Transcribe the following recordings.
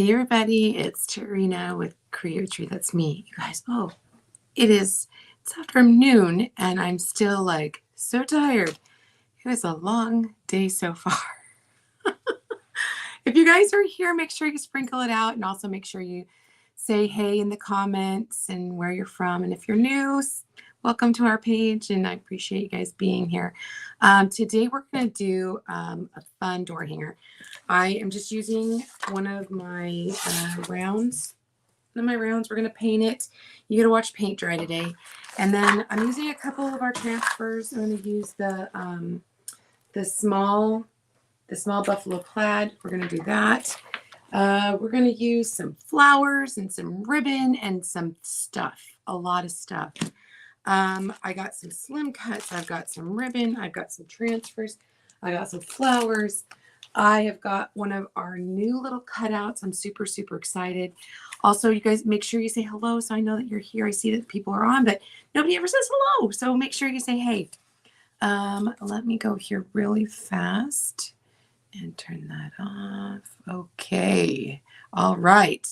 Hey everybody, it's Tarina with Creatree. That's me. You guys, it's afternoon and I'm still like so tired. It was a long day so far. If you guys are here, make sure you sprinkle it out and also make sure you say hey in the comments and where you're from. And if you're new, welcome to our page and I appreciate you guys being here. Today we're going to do a fun door hanger. I am just using one of my rounds. One of my rounds, we're going to paint it. You got to watch paint dry today. And then I'm using a couple of our transfers. I'm going to use the small buffalo plaid. We're going to do that. We're going to use some flowers and some ribbon and some stuff, a lot of stuff. I got some slim cuts. I've got some ribbon. I've got some transfers. I got some flowers. I have got one of our new little cutouts. I'm super, super excited. Also, you guys make sure you say hello so I know that you're here. I see that people are on, but nobody ever says hello. So make sure you say hey. Let me go here really fast and turn that off. Okay. All right.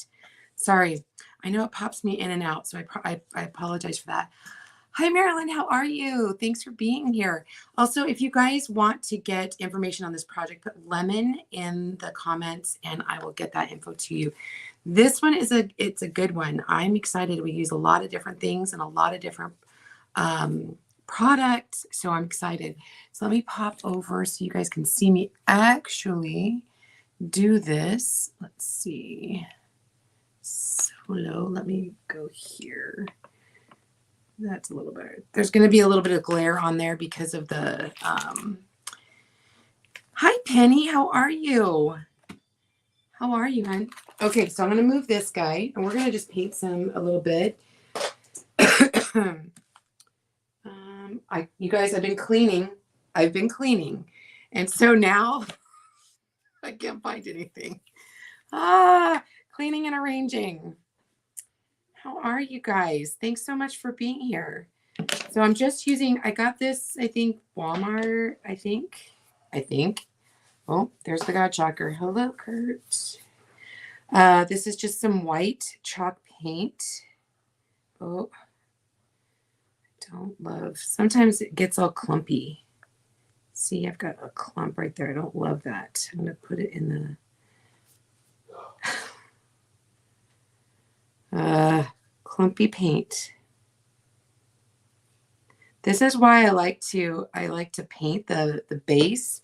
Sorry. I know it pops me in and out, so I apologize for that. Hi, Marilyn. How are you? Thanks for being here. Also, if you guys want to get information on this project, put lemon in the comments and I will get that info to you. This one it's a good one. I'm excited. We use a lot of different things and a lot of different products. So I'm excited. So let me pop over so you guys can see me actually do this. Let's see. Solo. Let me go here. That's a little better. There's going to be a little bit of glare on there because of the Hi Penny, how are you? How are you, hon? Okay, so I'm going to move this guy and we're going to just paint a little bit. You guys, I've been cleaning. And so now I can't find anything. Cleaning and arranging. How are you guys? Thanks so much for being here. So I'm just using, I got this, I think, Walmart, I think. Oh, there's the God Chalker. Hello, Kurt. This is just some white chalk paint. Oh, I don't love, sometimes it gets all clumpy. See, I've got a clump right there. I don't love that. I'm going to put it in the clumpy paint. This is why I like to paint the base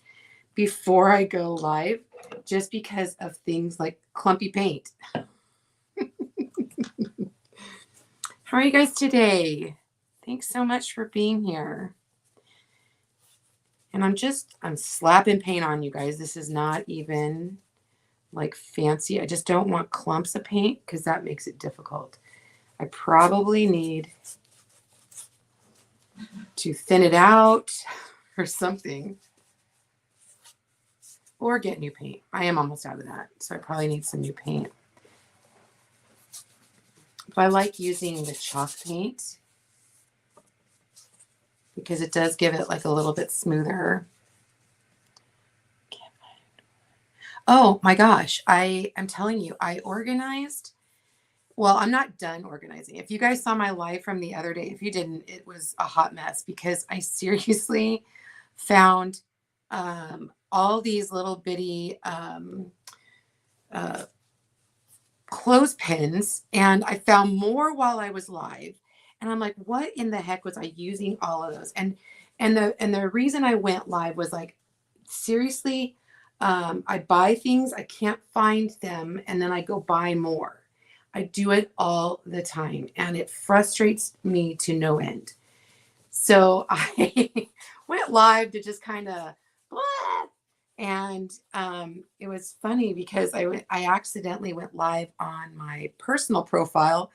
before I go live, just because of things like clumpy paint. How are you guys today? Thanks so much for being here. And I'm slapping paint on, you guys. This is not even like fancy. I just don't want clumps of paint because that makes it difficult. I probably need to thin it out or something, or get new paint. I am almost out of that, so I probably need some new paint. But I like using the chalk paint because it does give it like a little bit smoother. Oh my gosh, I am telling you, I organized. Well, I'm not done organizing. If you guys saw my live from the other day, if you didn't, it was a hot mess because I seriously found all these little bitty clothespins, and I found more while I was live. And I'm like, what in the heck was I using all of those? And the reason I went live was like, seriously, I buy things, I can't find them, and then I go buy more. I do it all the time, and it frustrates me to no end. So I went live to just kind of, and it was funny because I accidentally went live on my personal profile.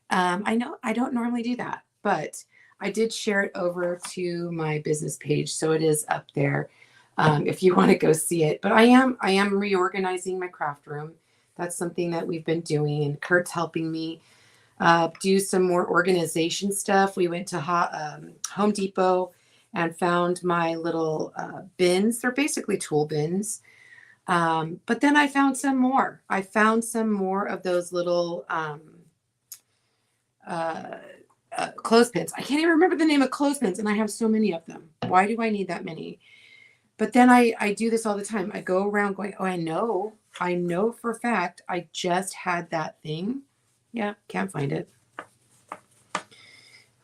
I know I don't normally do that, but I did share it over to my business page, so it is up there if you want to go see it. But I am reorganizing my craft room. That's something that we've been doing, and Kurt's helping me do some more organization stuff. We went to Home Depot and found my little bins. They're basically tool bins. But then I found some more. I found some more of those little clothespins. I can't even remember the name of clothespins, and I have so many of them. Why do I need that many? But then I do this all the time. I go around going, oh, I know for a fact I just had that thing. Yeah, can't find it.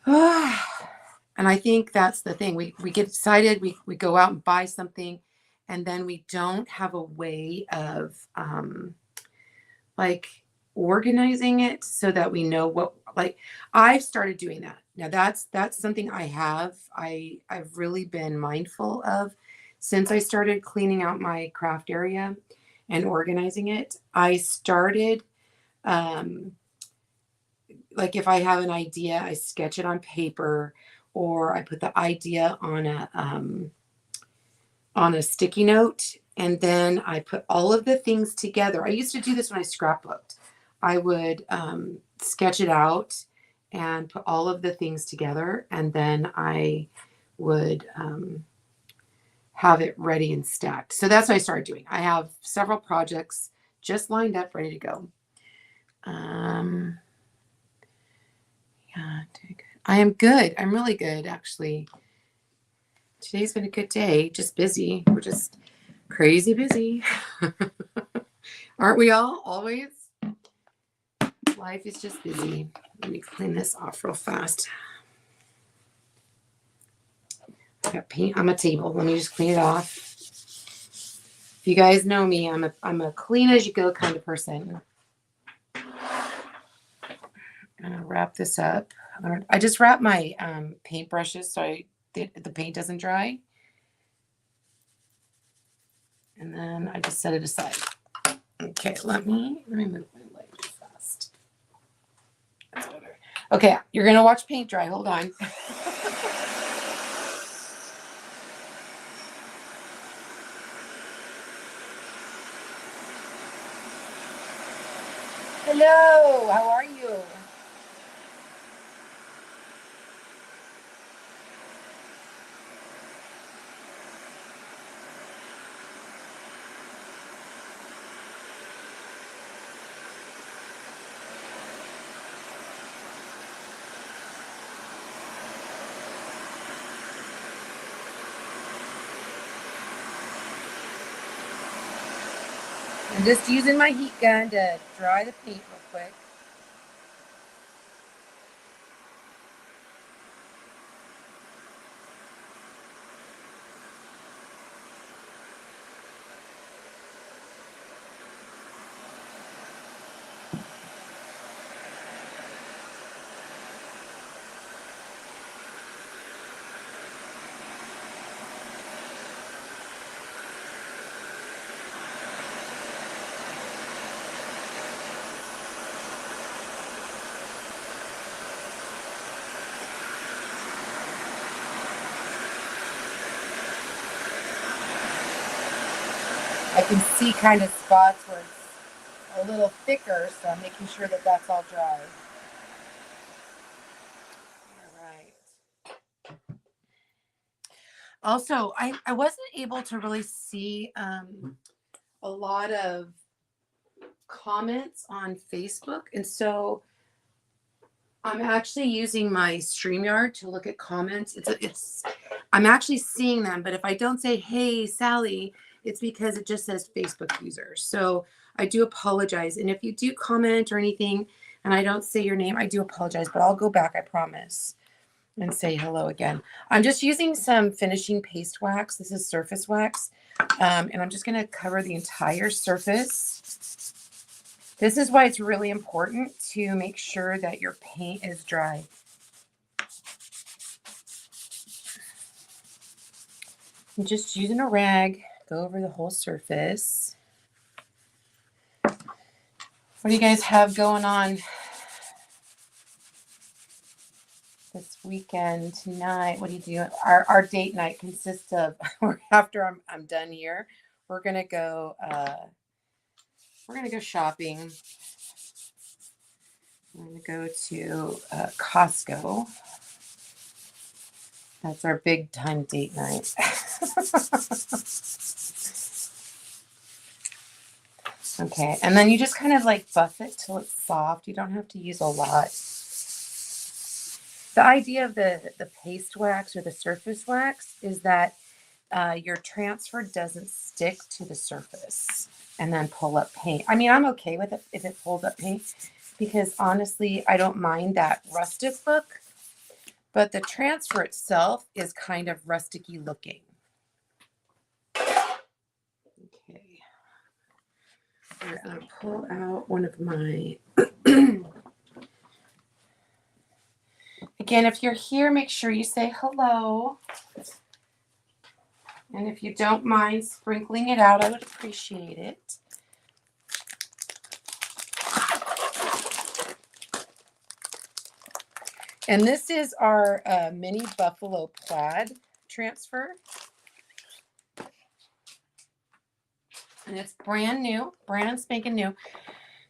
And I think that's the thing. We get excited. We go out and buy something, and then we don't have a way of like organizing it so that we know what, like, I've started doing that. Now that's something I've really been mindful of since I started cleaning out my craft area and organizing it. I started like if I have an idea, I sketch it on paper, or I put the idea on a sticky note, and then I put all of the things together. I used to do this when I scrapbooked. I would sketch it out and put all of the things together, and then I would have it ready and stacked. So that's what I started doing. I have several projects just lined up, ready to go. Yeah, doing good. I am good. I'm really good, actually. Today's been a good day. Just busy. We're just crazy busy. Aren't we all? Always? Life is just busy. Let me clean this off real fast. I got paint on my table. Let me just clean it off. If you guys know me, I'm a clean as you go kind of person. I'm gonna wrap this up. I just wrap my paint brushes so the paint doesn't dry. And then I just set it aside. Okay, let me move my light fast. That's better. Okay, you're gonna watch paint dry. Hold on. Hello, how are you? I'm just using my heat gun to dry the paint real quick. I can see kind of spots where it's a little thicker, so I'm making sure that that's all dry. All right. Also, I wasn't able to really see a lot of comments on Facebook, and so I'm actually using my StreamYard to look at comments. I'm actually seeing them, but if I don't say, hey, Sally, it's because it just says Facebook user. So I do apologize. And if you do comment or anything and I don't say your name, I do apologize, but I'll go back, I promise, and say hello again. I'm just using some finishing paste wax. This is surface wax. And I'm just going to cover the entire surface. This is why it's really important to make sure that your paint is dry. I'm just using a rag, go over the whole surface. What do you guys have going on this weekend, tonight? What do you do? Our date night consists of, after I'm done here, we're gonna go shopping. We're gonna go to Costco. That's our big time date night. Okay, and then you just kind of like buff it till it's soft. You don't have to use a lot. The idea of the paste wax or the surface wax is that your transfer doesn't stick to the surface and then pull up paint. I mean, I'm okay with it if it pulls up paint because honestly, I don't mind that rustic look, but the transfer itself is kind of rusticy looking. Okay. I'm going to pull out one of my... Again, if you're here, make sure you say hello. And if you don't mind sprinkling it out, I would appreciate it. And this is our mini Buffalo Plaid transfer. And it's brand new, brand spanking new.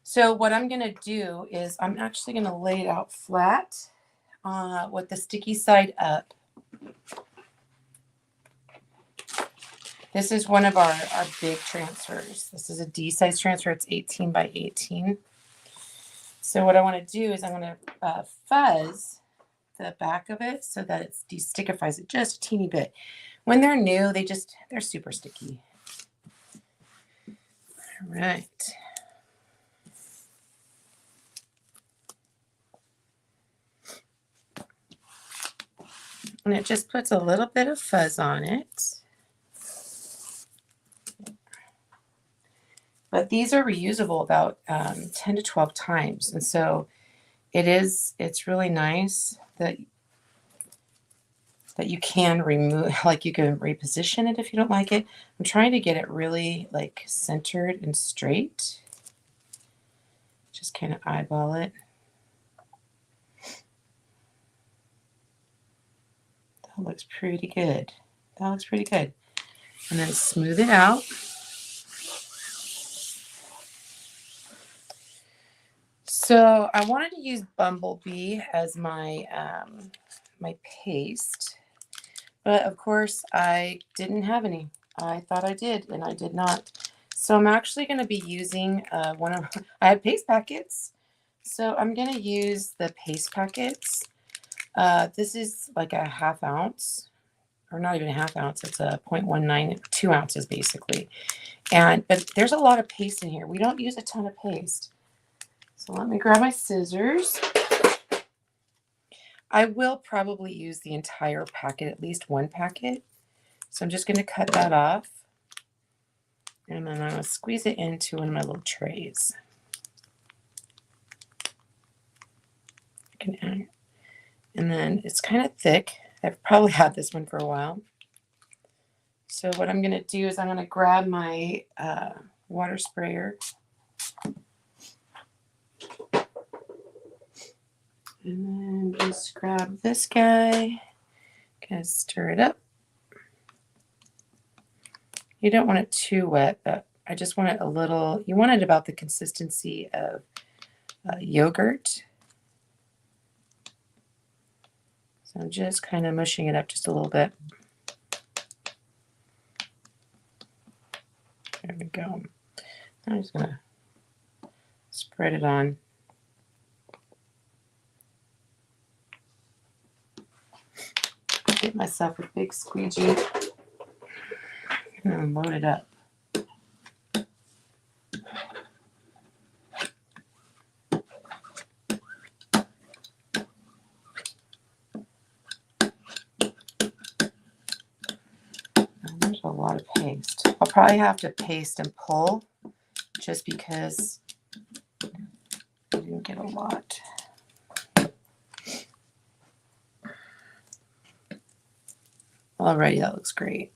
So what I'm going to do is I'm actually going to lay it out flat with the sticky side up. This is one of our big transfers. This is a D-size transfer. It's 18 by 18. So what I want to do is I'm going to fuzz the back of it so that it destickifies it just a teeny bit. When they're new, they're super sticky. All right. And it just puts a little bit of fuzz on it. But these are reusable about 10 to 12 times. And so it's really nice that you can remove, like you can reposition it if you don't like it. I'm trying to get it really like centered and straight. Just kind of eyeball it. That looks pretty good. That looks pretty good. And then smooth it out. So I wanted to use Bumblebee as my my paste, but of course I didn't have any. I thought I did, and I did not. So I'm actually going to be using I have paste packets, so I'm going to use the paste packets. This is like a ½ ounce, or not even a ½ ounce. It's a 0.19, 2 ounces basically. But there's a lot of paste in here. We don't use a ton of paste. So let me grab my scissors. I will probably use the entire packet, at least one packet. So I'm just going to cut that off. And then I'm going to squeeze it into one of my little trays. And then it's kind of thick. I've probably had this one for a while. So what I'm going to do is I'm going to grab my water sprayer. And then just grab this guy, kind of stir it up. You don't want it too wet, but I just want it a little, you want it about the consistency of yogurt. So I'm just kind of mushing it up just a little bit. There we go. I'm just going to spread it on. Get myself a big squeegee and load it up. There's a lot of paste. I'll probably have to paste and pull just because I didn't get a lot. Alrighty, that looks great.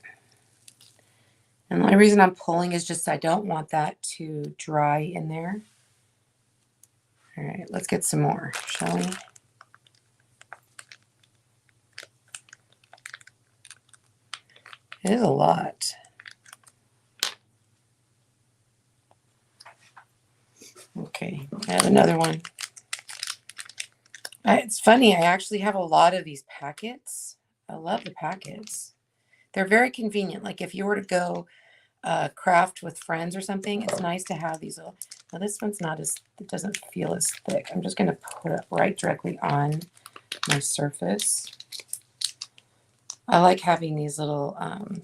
And the only reason I'm pulling is just I don't want that to dry in there. All right, let's get some more, shall we? It is a lot. Okay, I have another one. It's funny, I actually have a lot of these packets. I love the packets. They're very convenient. Like if you were to go craft with friends or something, it's nice to have these little, now this one's not as, it doesn't feel as thick. I'm just going to put it right directly on my surface. I like having these little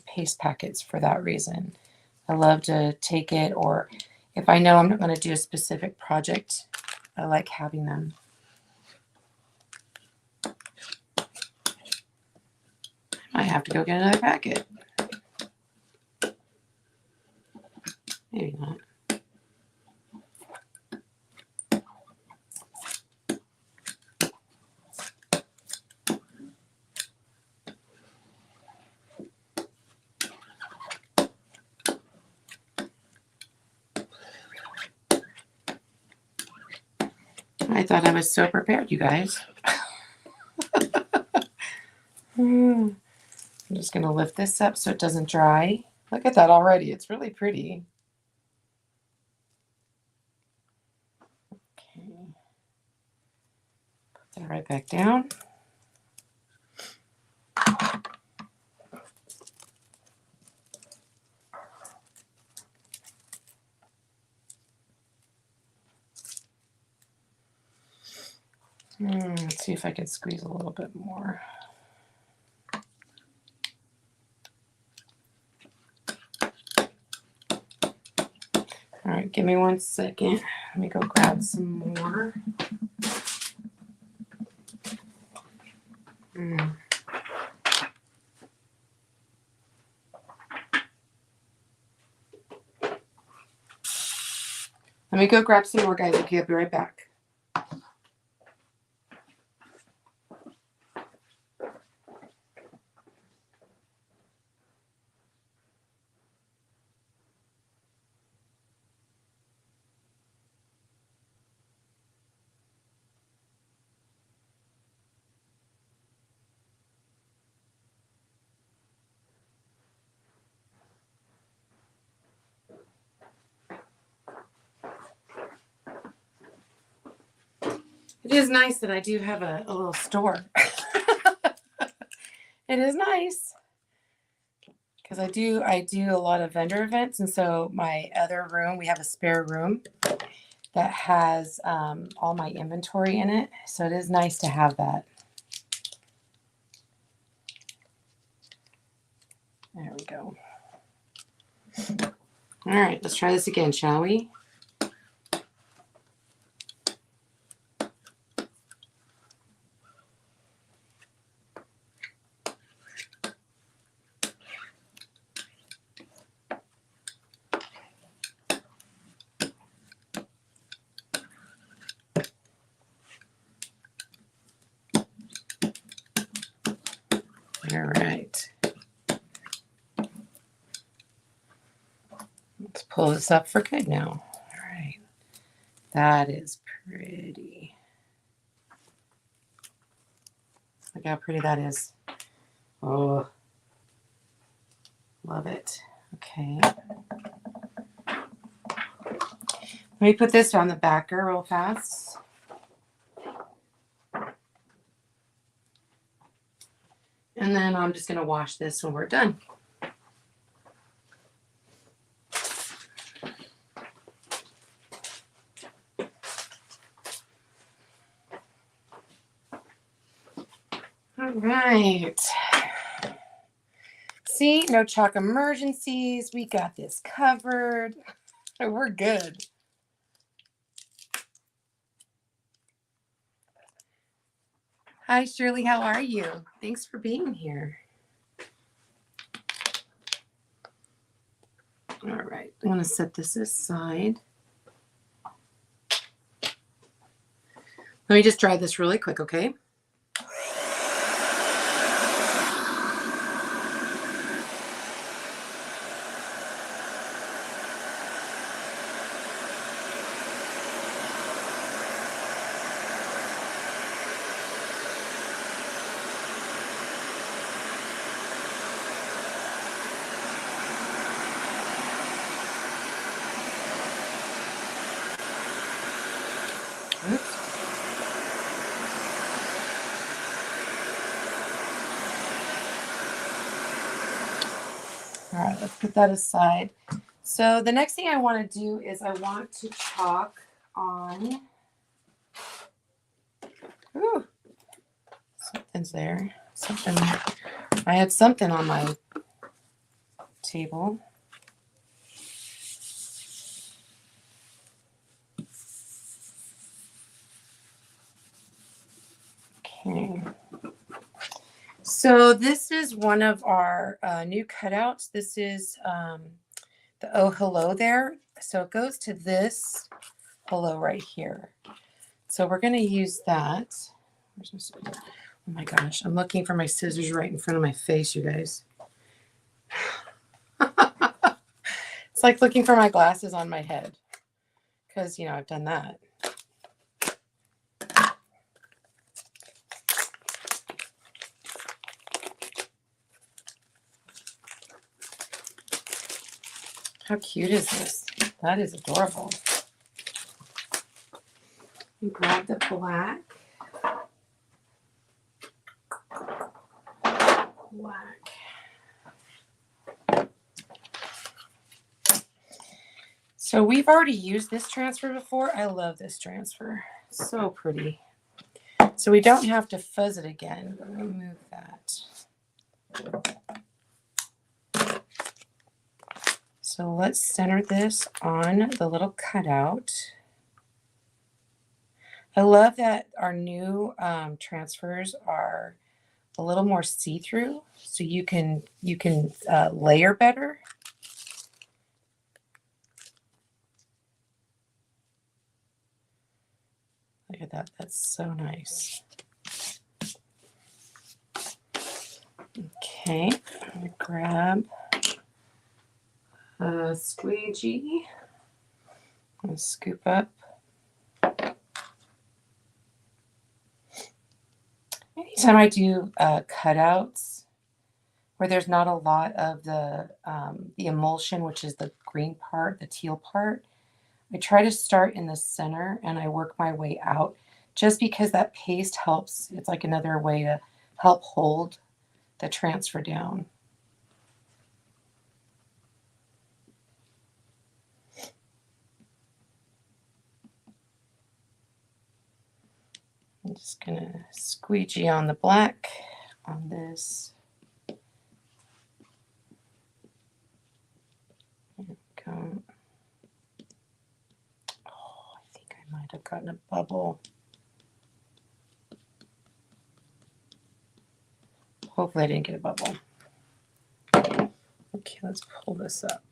paste packets for that reason. I love to take it, or if I know I'm not going to do a specific project, I like having them. I might have to go get another packet. Maybe not. I thought I was so prepared, you guys. I'm just going to lift this up so it doesn't dry. Look at that already. It's really pretty. Okay. Put that right back down. Let's see if I can squeeze a little bit more. All right, give me 1 second. Let me go grab some more. Let me go grab some more, guys. Okay, I'll be right back. It is nice that I do have a little store. It is nice because I do a lot of vendor events, and so my other room, we have a spare room that has all my inventory in it. So it is nice to have that. There we go. All right, let's try this again, shall we? All right. Let's pull this up for good now. All right. That is pretty. Look how pretty that is. Oh, love it. Okay. Let me put this on the backer real fast. And then I'm just going to wash this when we're done. All right. See, no chalk emergencies. We got this covered. We're good. Hi, Shirley. How are you? Thanks for being here. All right. I'm going to set this aside. Let me just dry this really quick, okay? All right, let's put that aside. So the next thing I want to do is I want to chalk on. Ooh, something's there. Something. I had something on my table. Okay. So this is one of our new cutouts. This is the Oh Hello there. So it goes to this hello right here. So we're going to use that. Where's my scissors? Oh my gosh, I'm looking for my scissors right in front of my face, you guys. It's like looking for my glasses on my head because, you know, I've done that. How cute is this? That is adorable. You grab the black. So we've already used this transfer before. I love this transfer. So pretty. So we don't have to fuzz it again. Let me move that. So let's center this on the little cutout. I love that our new transfers are a little more see-through, so you can layer better. Look at that. That's so nice. Okay, I'm going to grab a squeegee and scoop up. Anytime I do cutouts where there's not a lot of the emulsion, which is the green part, the teal part, I try to start in the center and I work my way out just because that paste helps. It's like another way to help hold the transfer down. I'm just going to squeegee on the black on this. There we go. Oh, I think I might have gotten a bubble. Hopefully I didn't get a bubble. Okay, let's pull this up.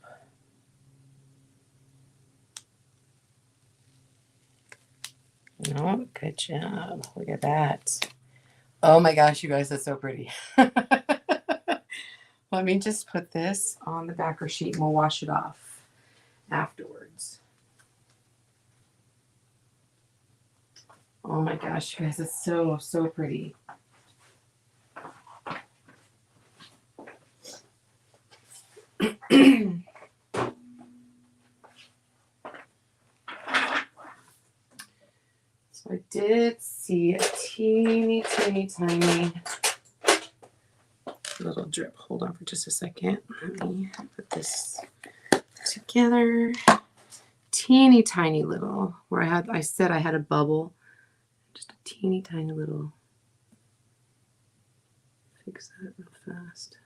Oh, good job. Look at that. Oh my gosh, you guys, that's so pretty. Let me just put this on the backer sheet and we'll wash it off afterwards. Oh my gosh, you guys, it's so, so pretty. So I did see a teeny, teeny, tiny little drip. Hold on for just a second. Let me put this together. Teeny, tiny little, where I said I had a bubble. Just a teeny, tiny little. Fix that real fast.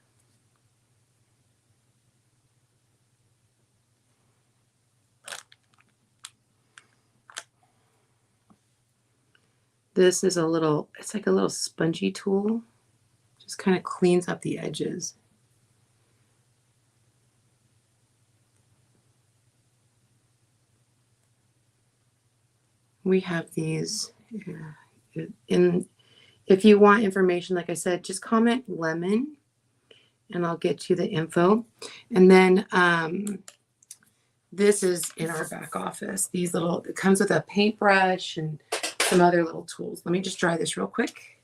This is a little, it's like a little spongy tool. Just kind of cleans up the edges. We have these in, if you want information, like I said, just comment lemon and I'll get you the info. And then this is in our back office. These little, it comes with a paintbrush and some other little tools. Let me just dry this real quick.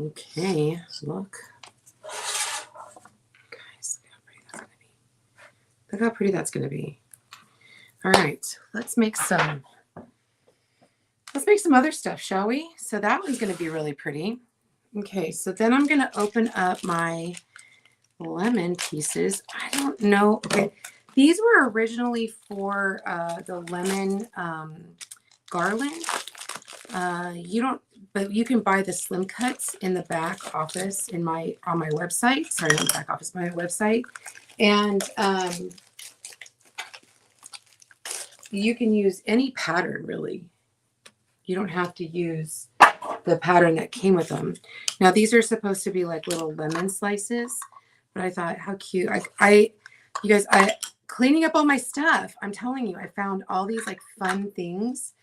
Okay, look. Guys, look how pretty that's gonna be. All right, let's make some other stuff, shall we? So that one's gonna be really pretty. Okay, so then I'm gonna open up my lemon pieces. I don't know. Okay, these were originally for the lemon garland. You don't, but you can buy the slim cuts in the back office on my website. Sorry, not the back office, my website, and you can use any pattern really. You don't have to use the pattern that came with them. Now these are supposed to be like little lemon slices, but I thought how cute. You guys, cleaning up all my stuff. I'm telling you, I found all these like fun things.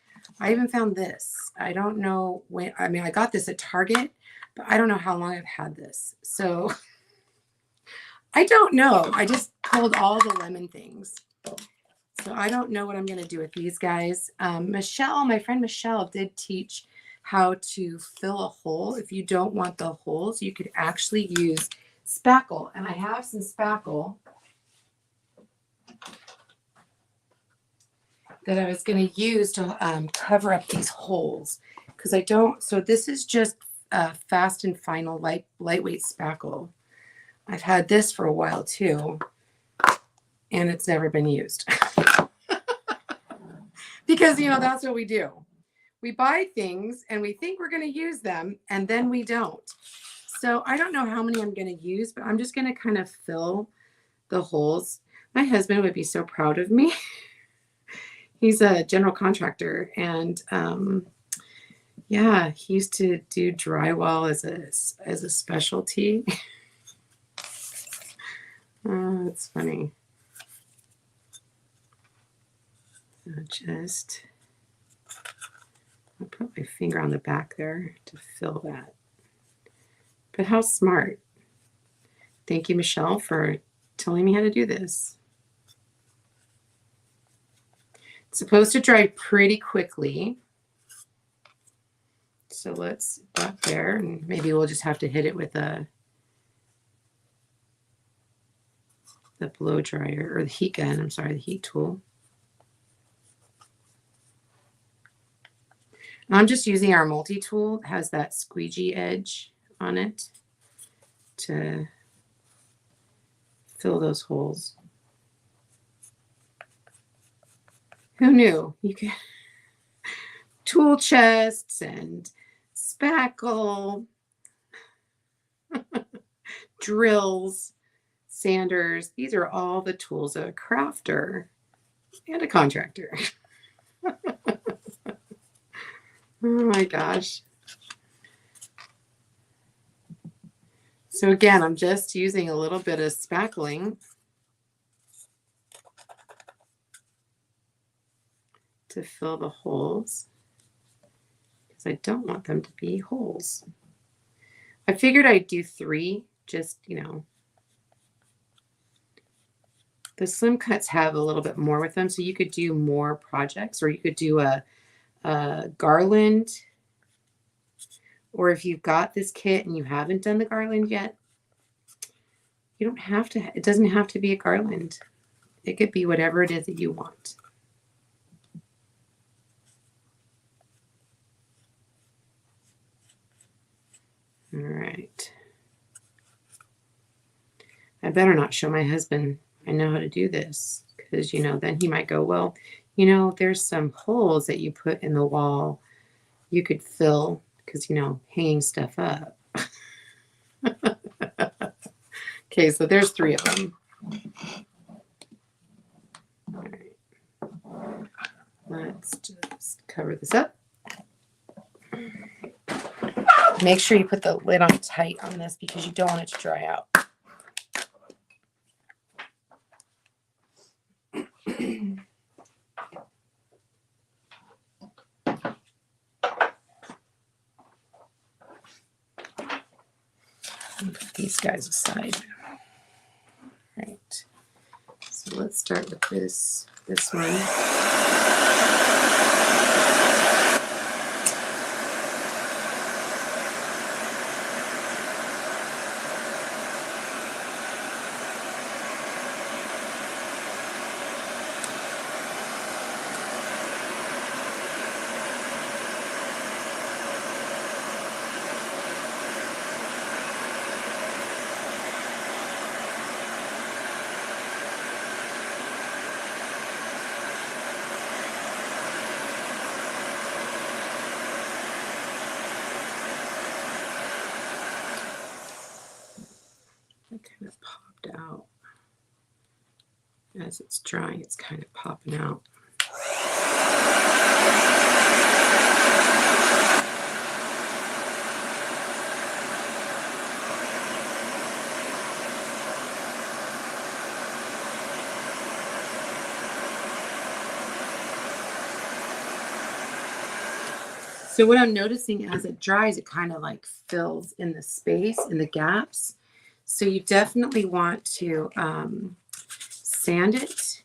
I even found this. I don't know when, I mean, I got this at Target, but I don't know how long I've had this. So I don't know. I just pulled all the lemon things. So I don't know what I'm going to do with these guys. Michelle, my friend Michelle did teach how to fill a hole. If you don't want the holes, you could actually use spackle. And I have some spackle that I was going to use to cover up these holes. Because I don't, so this is just Fast and Final lightweight spackle. I've had this for a while too, and it's never been used. Because, you know, that's what we do. We buy things and we think we're going to use them, and then we don't. So I don't know how many I'm going to use, but I'm just going to kind of fill the holes. My husband would be so proud of me. He's a general contractor, and yeah, he used to do drywall as a specialty. Oh, that's funny. I'll put my finger on the back there to fill that. But how smart. Thank you, Michelle, for telling me how to do this. It's supposed to dry pretty quickly. So let's put there, and maybe we'll just have to hit it with the blow dryer, or the heat gun, I'm sorry, the heat tool. I'm just using our multi-tool. It has that squeegee edge on it to fill those holes. Who knew? You can tool chests and spackle, drills, sanders. These are all the tools of a crafter and a contractor. Oh my gosh. So again, I'm just using a little bit of spackling to fill the holes, because I don't want them to be holes. I figured I'd do 3, just, you know. The slim cuts have a little bit more with them, so you could do more projects, or you could do a garland, or if you've got this kit and you haven't done the garland yet, you don't have to, it doesn't have to be a garland. It could be whatever it is that you want. All right. I better not show my husband I know how to do this, because, you know, then he might go, well, you know, there's some holes that you put in the wall you could fill, because, you know, hanging stuff up. Okay, so there's 3 of them. All right. Let's just cover this up. Make sure you put the lid on tight on this, because you don't want it to dry out. Put these guys aside. All right. So let's start with this one. As it's drying, it's kind of popping out. So what I'm noticing as it dries, it kind of like fills in the space, in the gaps. So you definitely want to sand it.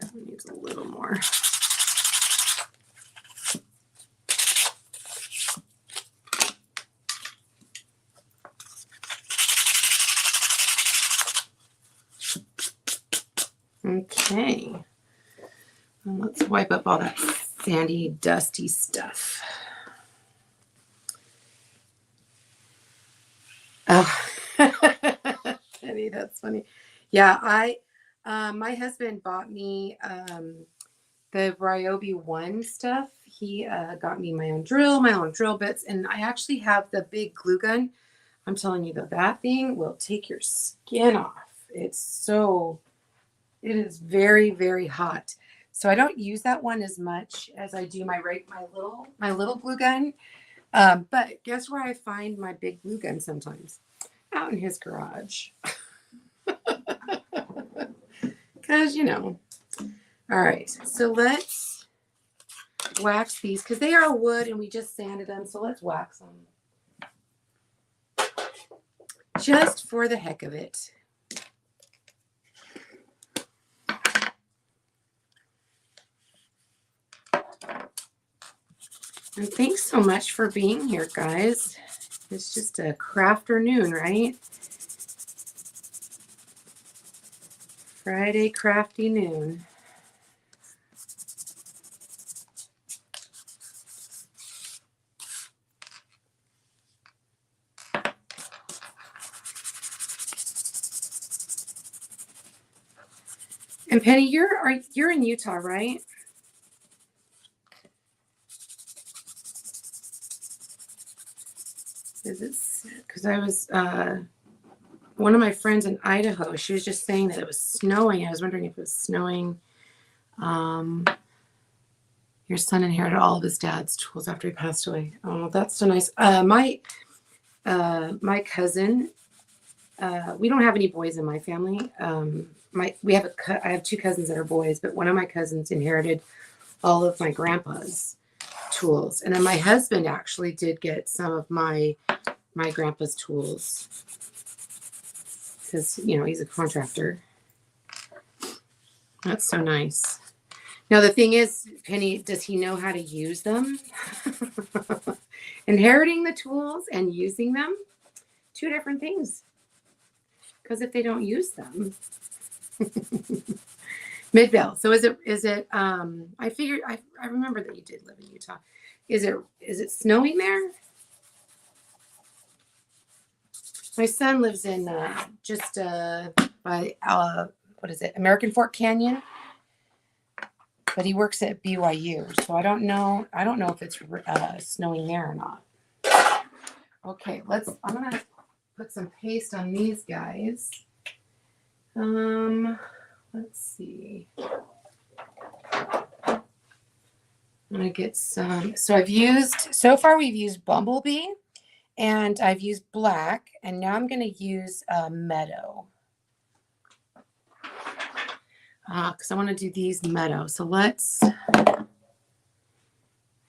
That one needs a little more. Okay. And let's wipe up all that sandy, dusty stuff. Oh, Penny, that's funny. Yeah, my husband bought me the Ryobi 1 stuff. He got me my own drill bits, and I actually have the big glue gun. I'm telling you though, that thing will take your skin off. It is very, very hot. So I don't use that one as much as I do my little glue gun. But guess where I find my big glue gun sometimes? Out in his garage. Because, you know. All right. So let's wax these because they are wood and we just sanded them. So let's wax them. Just for the heck of it. And thanks so much for being here, guys. It's just a crafternoon, right? Friday crafty noon. And Penny, you're in Utah, right? Because I was one of my friends in Idaho, she was just saying that it was snowing. I was wondering if it was snowing. Your son inherited all of his dad's tools after he passed away. Oh, that's so nice. My cousin, we don't have any boys in my family. I have 2 cousins that are boys, but one of my cousins inherited all of my grandpa's tools. And then my husband actually did get some of my grandpa's tools because, you know, he's a contractor. That's so nice. Now, the thing is, Penny, does he know how to use them? Inheriting the tools and using them, 2 different things. Because if they don't use them, Midvale. So is it I figured I remember that you did live in Utah. Is it snowing there? My son lives in just by what is it? American Fork Canyon. But he works at BYU, so I don't know if it's snowing there or not. Okay, I'm gonna put some paste on these guys. Let's see. I'm gonna get some. So far we've used Bumblebee, and I've used black, and now I'm gonna use Meadow. Because I want to do these meadow. So I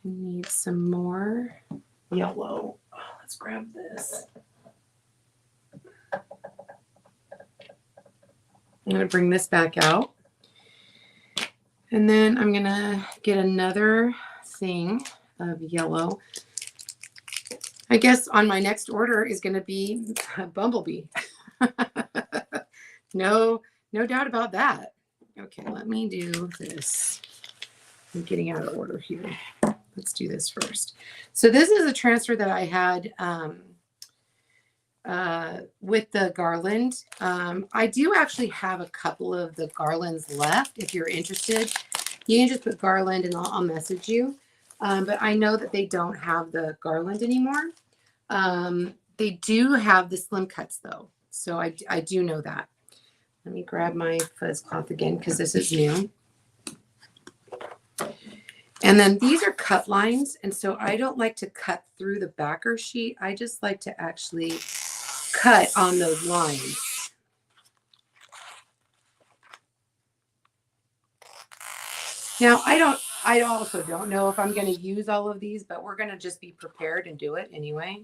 need some more yellow. Let's grab this. I'm going to bring this back out. And then I'm going to get another thing of yellow. I guess on my next order is going to be a Bumblebee. No, no doubt about that. Okay, let me do this. I'm getting out of order here. Let's do this first. So this is a transfer that I had with the Garland. I do actually have a couple of the Garlands left. If you're interested, you can just put Garland and I'll message you. But I know that they don't have the Garland anymore. They do have the slim cuts though. So I do know that. Let me grab my fuzz cloth again because this is new. And then these are cut lines. And so I don't like to cut through the backer sheet. I just like to actually cut on those lines. Now, I also don't know if I'm going to use all of these, but we're going to just be prepared and do it anyway.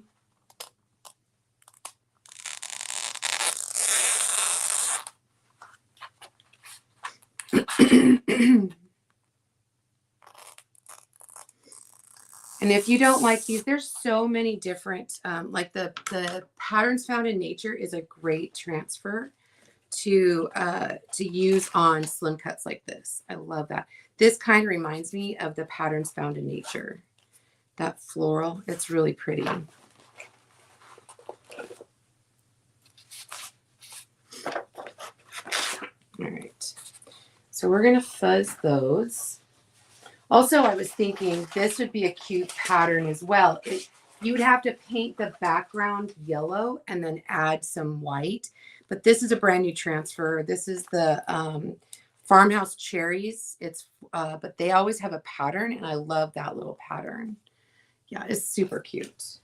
And if you don't like these, there's so many different, like the Patterns Found in Nature is a great transfer to use on slim cuts like this. I love that. This kind of reminds me of the Patterns Found in Nature. That floral, it's really pretty. All right. So we're going to fuzz those. Also, I was thinking this would be a cute pattern as well. You would have to paint the background yellow and then add some white. But this is a brand new transfer. This is the Farmhouse Cherries. But they always have a pattern, and I love that little pattern. Yeah, it's super cute.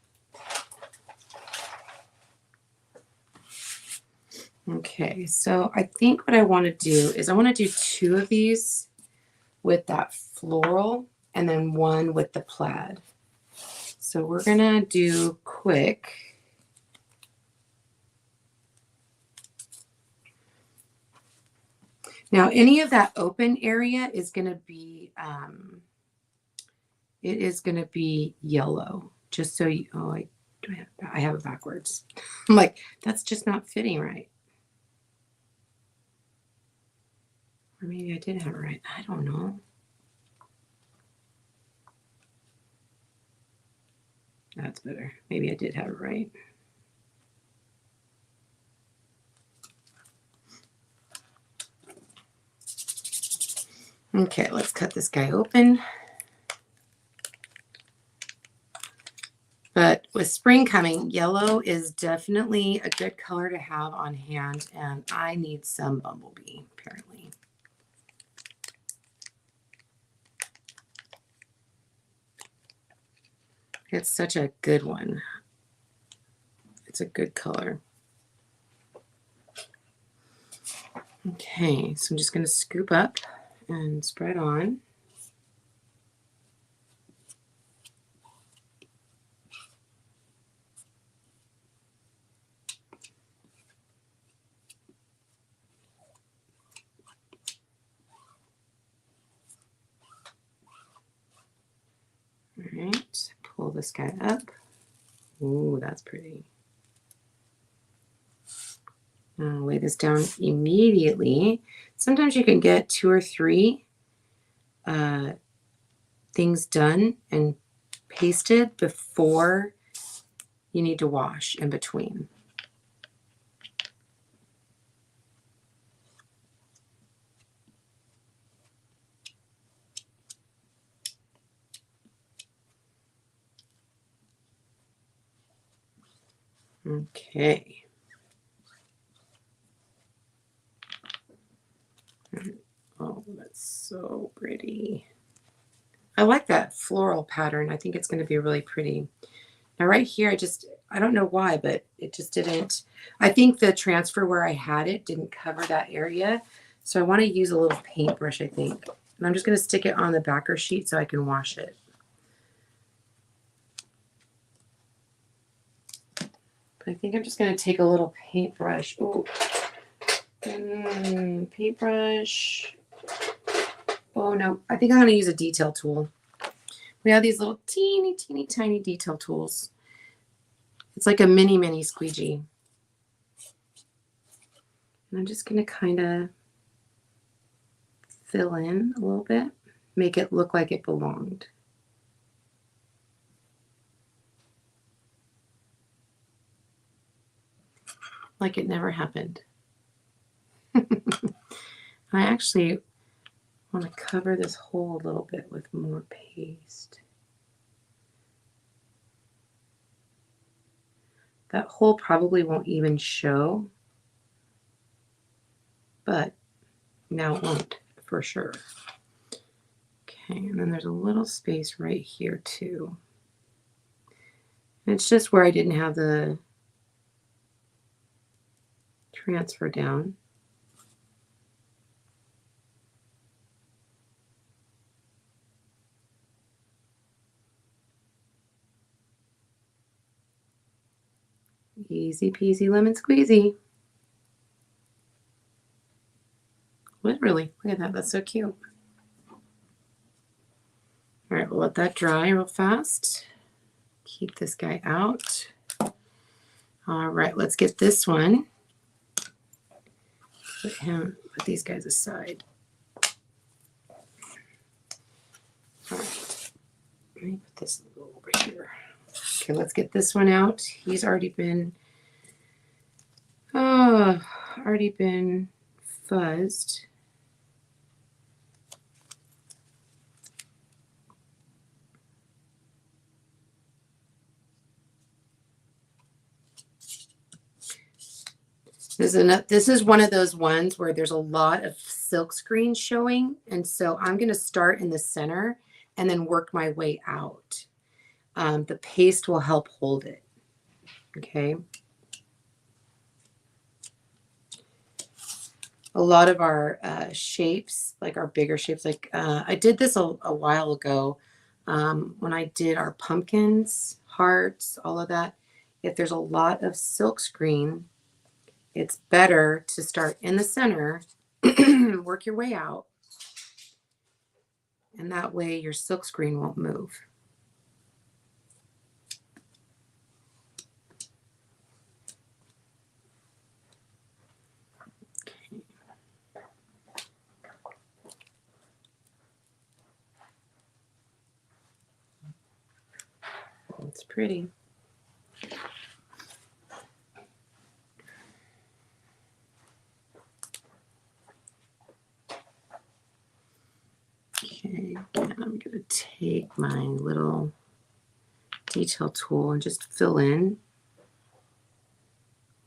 Okay, so I think what I want to do is I want to do 2 of these with that floral and then 1 with the plaid. So we're going to do quick. Now, any of that open area is going to be, it is going to be yellow, just so you, oh, I have it backwards. I'm like, that's just not fitting right. Or maybe I did have it right. I don't know. That's better. Maybe I did have it right. Okay, let's cut this guy open. But with spring coming, yellow is definitely a good color to have on hand, and I need some Bumblebee, apparently. It's such a good one. It's a good color. Okay, so I'm just going to scoop up and spread on. All right, pull this guy up. Ooh, that's pretty. I'll lay this down immediately. Sometimes you can get 2 or 3 things done and pasted before you need to wash in between. Okay. Oh, that's so pretty. I like that floral pattern. I think it's going to be really pretty. Now right here, I don't know why, but it just didn't. I think the transfer where I had it didn't cover that area. So I want to use a little paintbrush, I think. And I'm just going to stick it on the backer sheet so I can wash it. But I think I'm just going to take a little paintbrush. Ooh. Paintbrush. Oh no, I think I'm going to use a detail tool. We have these little teeny tiny detail tools. It's like a mini squeegee. And I'm just going to kind of fill in a little bit, make it look like it belonged. Like it never happened. I actually want to cover this hole a little bit with more paste. That hole probably won't even show, but now it won't for sure. Okay, and then there's a little space right here too. And it's just where I didn't have the transfer down. Easy peasy lemon squeezy. Literally, look at that, that's so cute. All right, we'll let that dry real fast. Keep this guy out. All right, let's get this one. Put these guys aside. All right, let me put this over here. Okay, let's get this one out. He's already been fuzzed. This is one of those ones where there's a lot of silk screen showing, and so I'm going to start in the center and then work my way out. The paste will help hold it. Okay. A lot of our shapes, like our bigger shapes, like I did this a while ago when I did our pumpkins, hearts, all of that. If there's a lot of silk screen, it's better to start in the center, work your way out, and that way your silk screen won't move. Okay. It's pretty. Okay, and I'm going to take my little detail tool and just fill in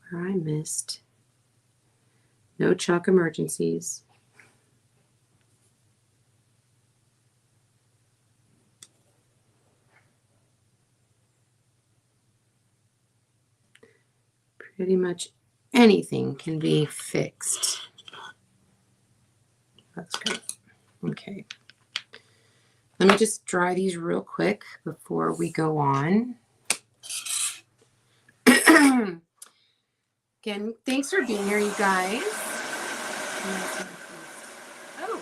where I missed. No chalk emergencies. Pretty much anything can be fixed. That's great. Okay. Let me just dry these real quick before we go on. Again, thanks for being here, you guys. Oh.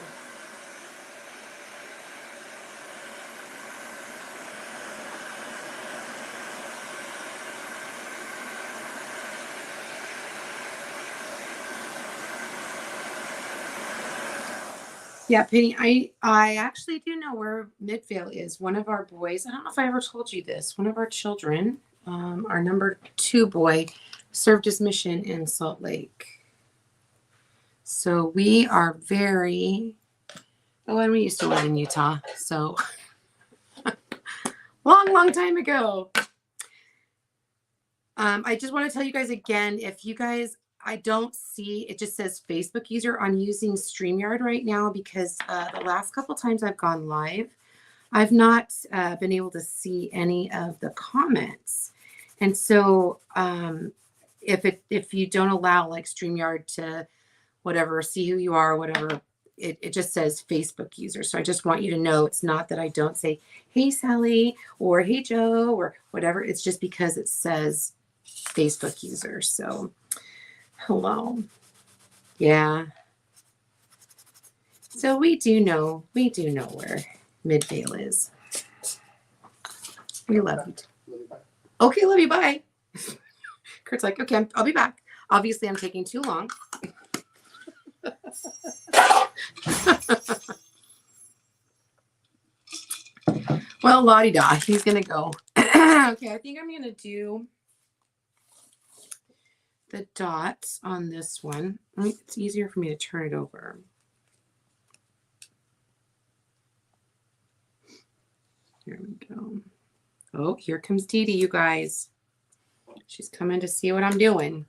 Yeah, Penny, I actually do know where Midvale is. One of our boys, I don't know if I ever told you this, one of our children, our number 2 boy, served his mission in Salt Lake. So we are very, and we used to live in Utah. So long time ago. I just want to tell you guys again, if you guys, I don't see, it just says Facebook user. I'm using StreamYard right now because the last couple times I've gone live, I've not been able to see any of the comments. And so if you don't allow like StreamYard to whatever, see who you are, whatever, it just says Facebook user. So I just want you to know it's not that I don't say, hey, Sally, or hey, Joe, or whatever. It's just because it says Facebook user. So hello. Yeah. So we do know where Midvale is. We love you. Okay, love you. Bye. Kurt's like, okay, I'll be back. Obviously, I'm taking too long. Well, la-di-da, he's going to go. Okay, I think I'm going to do the dots on this one. It's easier for me to turn it over. Here we go. Oh, here comes Dee Dee, you guys. She's coming to see what I'm doing.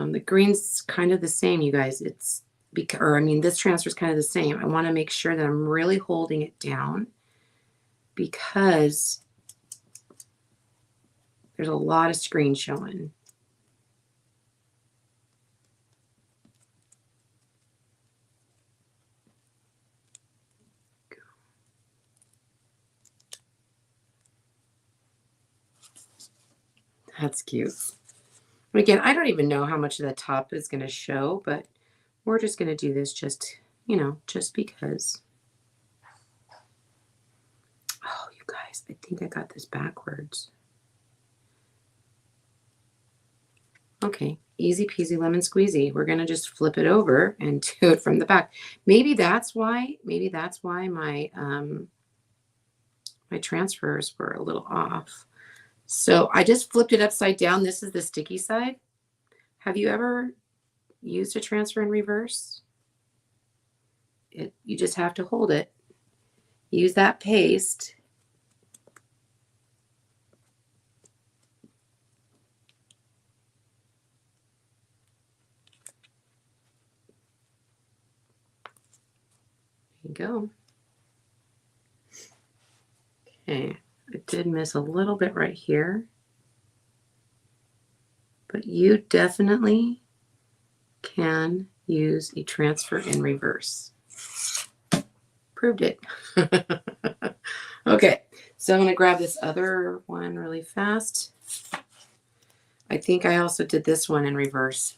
The green's kind of the same, you guys. It's because, or I mean, this transfer is kind of the same. I want to make sure that I'm really holding it down because there's a lot of screen showing. That's cute. And again, I don't even know how much of the top is going to show, but we're just going to do this just, you know, just because. Oh, you guys, I think I got this backwards. Okay, easy peasy lemon squeezy. We're going to just flip it over and do it from the back. Maybe that's why my my transfers were a little off. So I just flipped it upside down. This is the sticky side. Have you ever used a transfer in reverse? You just have to hold it. Use that paste. There you go. Okay, I did miss a little bit right here. But you definitely can use a transfer in reverse. Proved it. Okay, so I'm going to grab this other one really fast. I think I also did this one in reverse.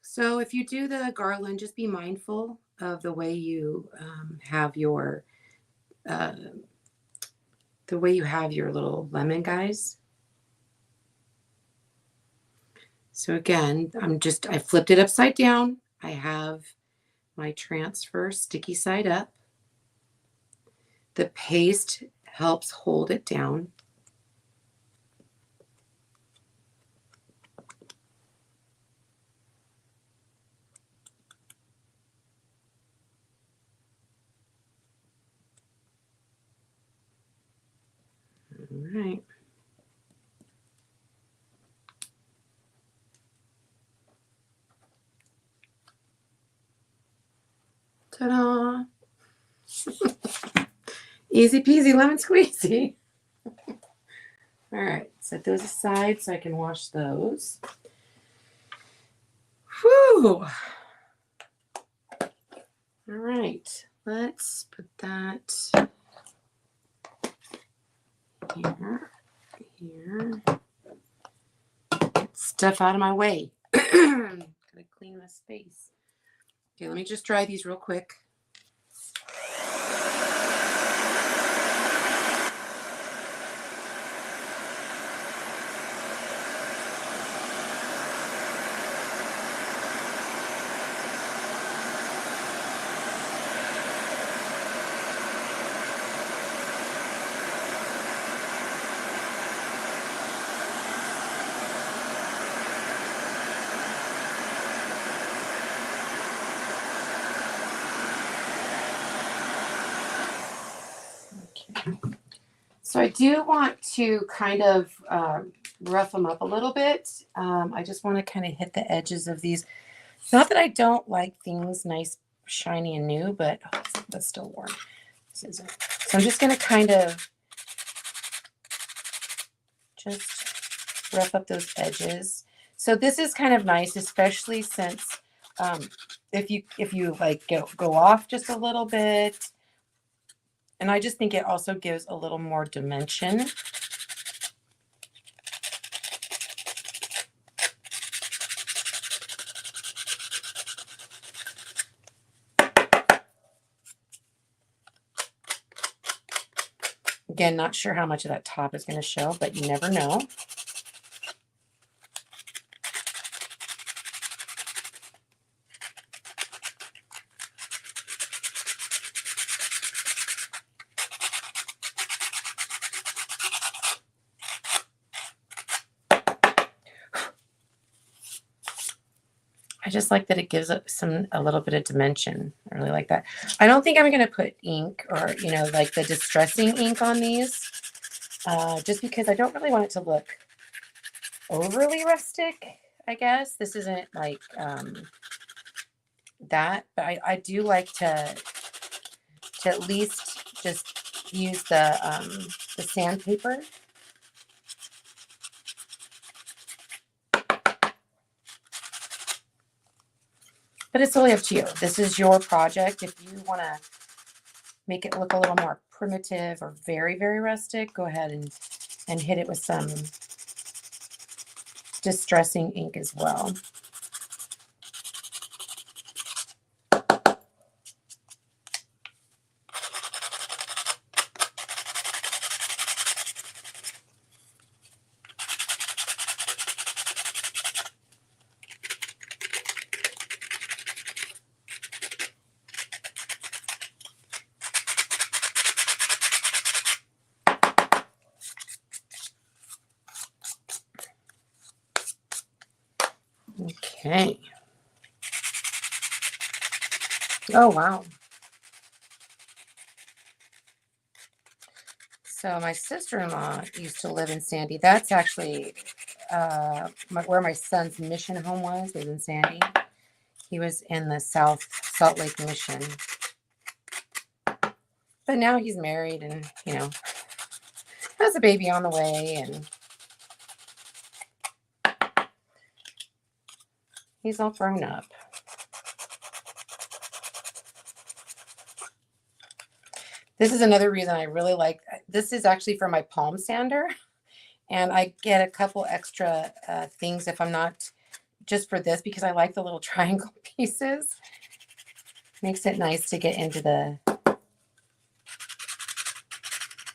So if you do the garland, just be mindful of the way you have your little lemon guys. So again, I flipped it upside down. I have my transfer sticky side up. The paste helps hold it down. All right. Ta-da! Easy peasy lemon squeezy. All right, set those aside so I can wash those. Whew! All right, let's put that here. Get stuff out of my way. Gotta clean my space. Okay, let me just dry these real quick. So I do want to kind of rough them up a little bit. I just want to kind of hit the edges of these. Not that I don't like things nice, shiny, and new, but that's still warm. So I'm just going to kind of just rough up those edges. So this is kind of nice, especially since if you like go off just a little bit. And I just think it also gives a little more dimension. Again, not sure how much of that top is going to show, but you never know. I just like that it gives it a little bit of dimension. I really like that. I don't think I'm going to put ink or, you know, like the distressing ink on these, just because I don't really want it to look overly rustic, I guess. This isn't like that, but I do like to at least just use the sandpaper. But it's totally up to you. This is your project. If you want to make it look a little more primitive or very, very rustic, go ahead and hit it with some distressing ink as well. Okay. Oh, wow. So my sister-in-law used to live in Sandy. That's actually where my son's mission home was in Sandy. He was in the Salt Lake Mission. But now he's married and, you know, has a baby on the way, and he's all grown up. This is another reason I really like, this is actually for my palm sander. And I get a couple extra things if I'm not, just for this, because I like the little triangle pieces. Makes it nice to get into the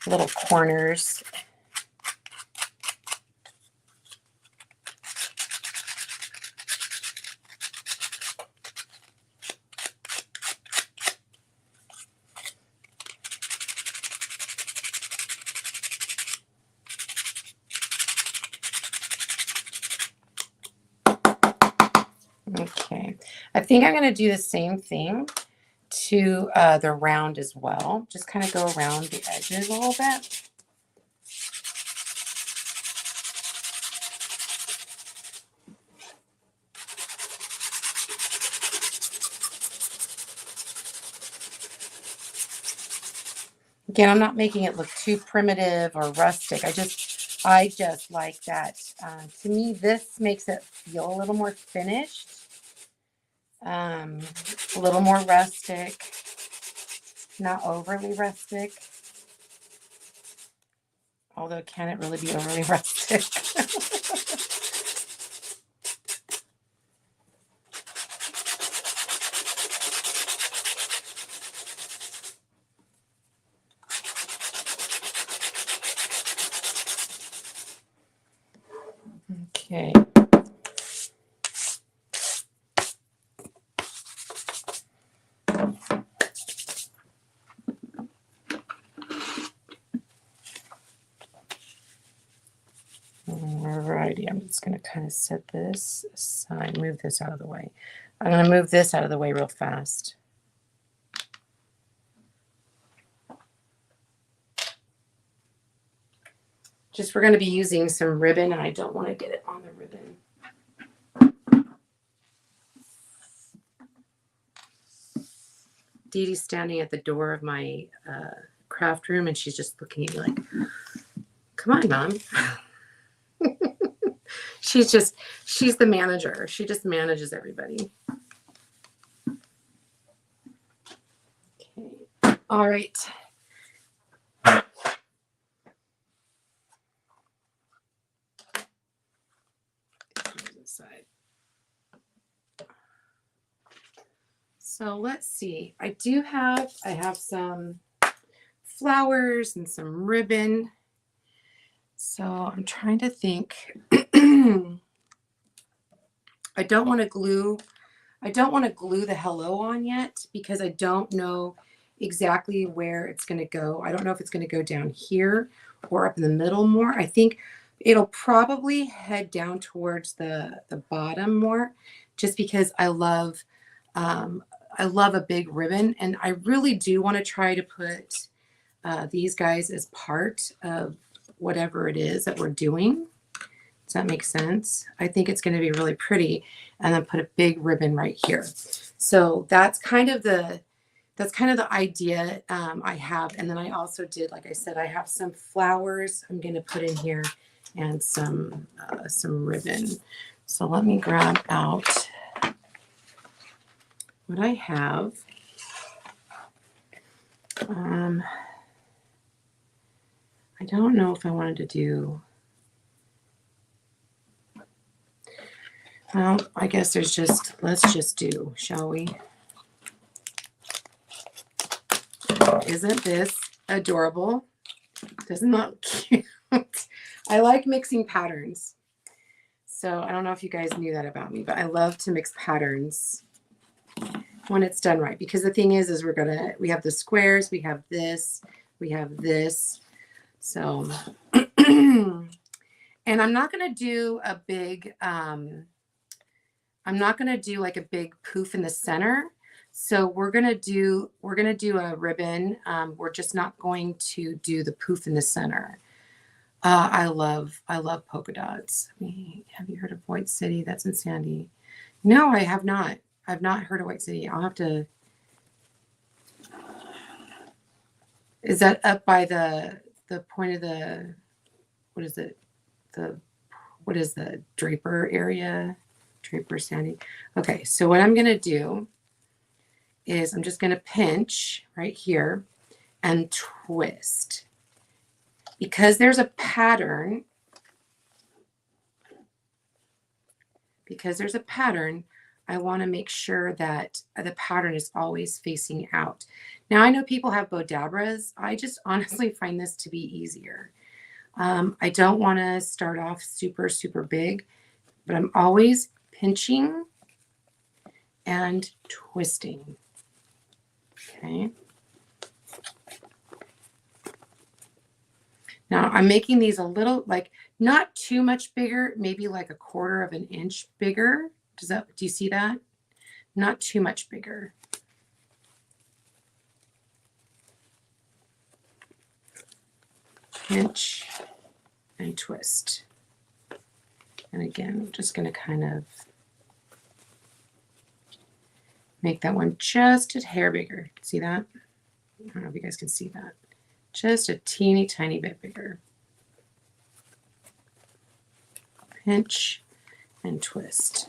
little corners. Okay, I think I'm going to do the same thing to the round as well. Just kind of go around the edges a little bit. Again, I'm not making it look too primitive or rustic. I just like that. To me, this makes it feel a little more finished, a little more rustic, not overly rustic. Although, can it really be overly rustic? Okay. Alrighty, I'm just going to kind of set this aside, move this out of the way. I'm going to move this out of the way real fast. Just, we're going to be using some ribbon, and I don't want to get it on the ribbon. Dee Dee's standing at the door of my craft room, and she's just looking at me like, come on, Mom. She's the manager. She just manages everybody. Okay. All right. So let's see. I have some flowers and some ribbon. So I'm trying to think. I don't want to glue the hello on yet because I don't know exactly where it's going to go. I don't know if it's going to go down here or up in the middle more. I think it'll probably head down towards the bottom more, just because I love a big ribbon, and I really do want to try to put these guys as part of whatever it is that we're doing. Does that make sense? I think it's going to be really pretty, and then put a big ribbon right here. So that's kind of the idea I have. And then I also did, like I said, I have some flowers I'm going to put in here and some ribbon. So let me grab out what I have. I don't know if I wanted to do. Well, I guess let's just do, shall we? Isn't this adorable? Doesn't that look cute? I like mixing patterns. So I don't know if you guys knew that about me, but I love to mix patterns when it's done right. Because the thing is we have the squares, we have this, we have this. So, and I'm not going to do a big, I'm not going to do like a big poof in the center. So we're going to do a ribbon. We're just not going to do the poof in the center. I love polka dots. Have you heard of White City? That's in Sandy. No, I have not. I've not heard of White City. I'll have to. Is that up by the point of the, what is it? What is the Draper area? Draper Sandy. Okay, so what I'm going to do is I'm just going to pinch right here and twist. Because there's a pattern, I want to make sure that the pattern is always facing out. Now, I know people have bodabras. I just honestly find this to be easier. I don't want to start off super, super big, but I'm always pinching and twisting. Okay. Now I'm making these a little, like, not too much bigger, maybe like 1/4 of an inch bigger. Do you see that? Not too much bigger. Pinch and twist. And again, I'm just going to kind of make that one just a hair bigger. See that? I don't know if you guys can see that. Just a teeny tiny bit bigger. Pinch and twist.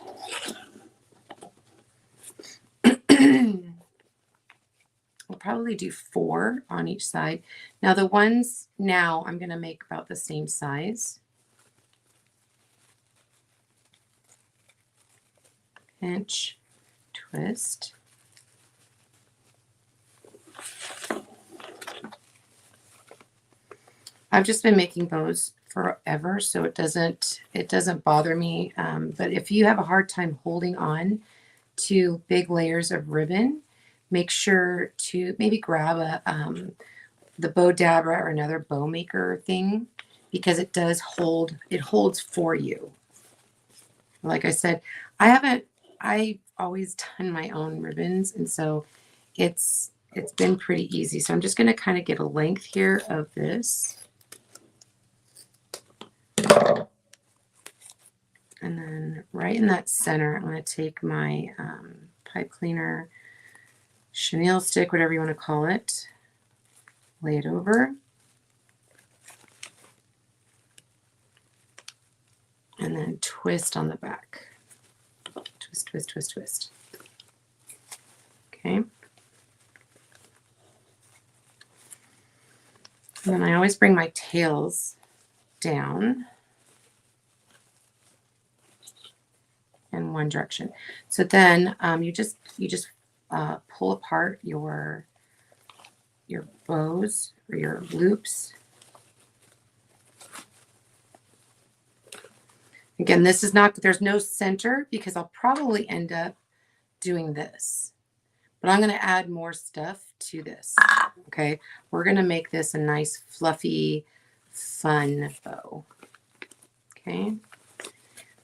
We'll probably do 4 on each side. Now the ones now I'm going to make about the same size. Pinch, twist. I've just been making those forever, so it doesn't bother me. But if you have a hard time holding on to big layers of ribbon, make sure to maybe grab the bow dabra or another bow maker thing, because it does hold. It holds for you. Like I said, I've always done my own ribbons, and so it's been pretty easy. So I'm just going to kind of get a length here of this. And then right in that center, I'm going to take my pipe cleaner, chenille stick, whatever you want to call it, lay it over. And then twist on the back. Twist, twist, twist, twist. Okay. And then I always bring my tails down in one direction. So then you just pull apart your your bows or your loops. Again, this is not, there's no center because I'll probably end up doing this. But I'm going to add more stuff to this. Okay, we're going to make this a nice, fluffy, fun bow. Okay,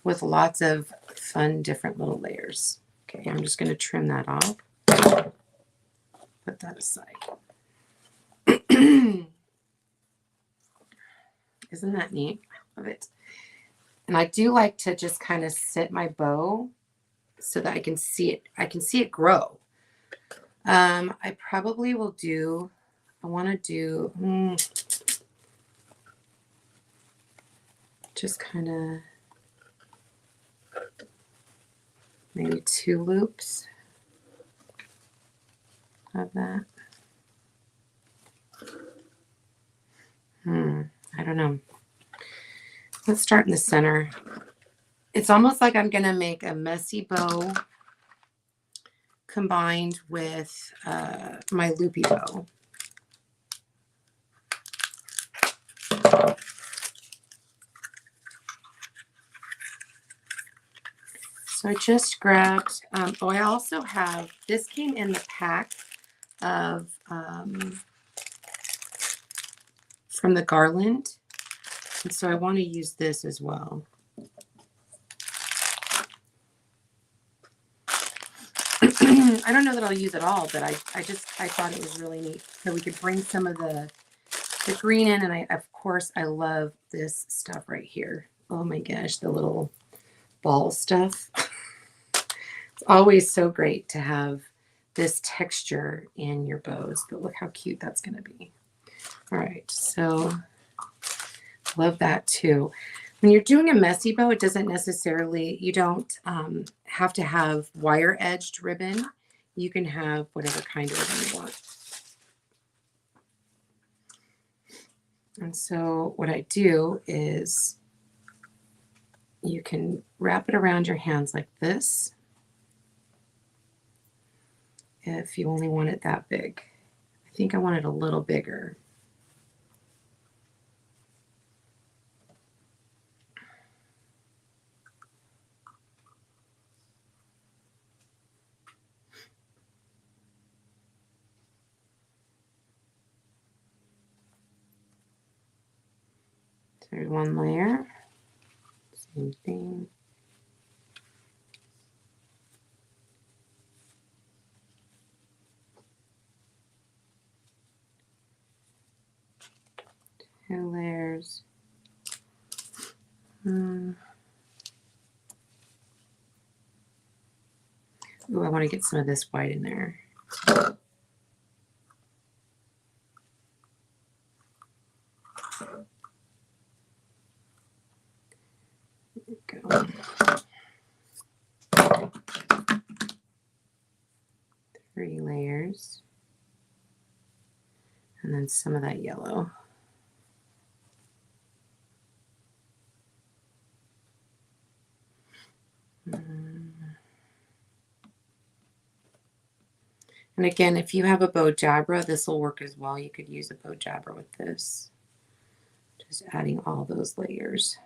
with lots of fun, different little layers. Okay, I'm just going to trim that off. Put that aside. Isn't that neat? I love it. And I do like to just kind of sit my bow so that I can see it. I can see it grow. I probably will do, I want to do just kind of maybe 2 loops of that. I don't know. Let's start in the center. It's almost like I'm going to make a messy bow combined with my loopy bow. So I just grabbed, oh, I also have, this came in the pack of, from the Garland. And so I want to use this as well. I don't know that I'll use it all, but I thought it was really neat. So we could bring some of the green in, and of course, I love this stuff right here. Oh my gosh, the little ball stuff. It's always so great to have this texture in your bows, but look how cute that's going to be. All right, so love that too. When you're doing a messy bow, it doesn't necessarily, you don't have to have wire edged ribbon. You can have whatever kind of ribbon you want. And so what I do is you can wrap it around your hands like this if you only want it that big. I think I want it a little bigger. There's one layer, same thing. Two layers. Ooh, I want to get some of this white in there. Go. 3 layers. And then some of that yellow. And again, if you have a bow jabra, this will work as well. You could use a bow jabra with this. Just adding all those layers.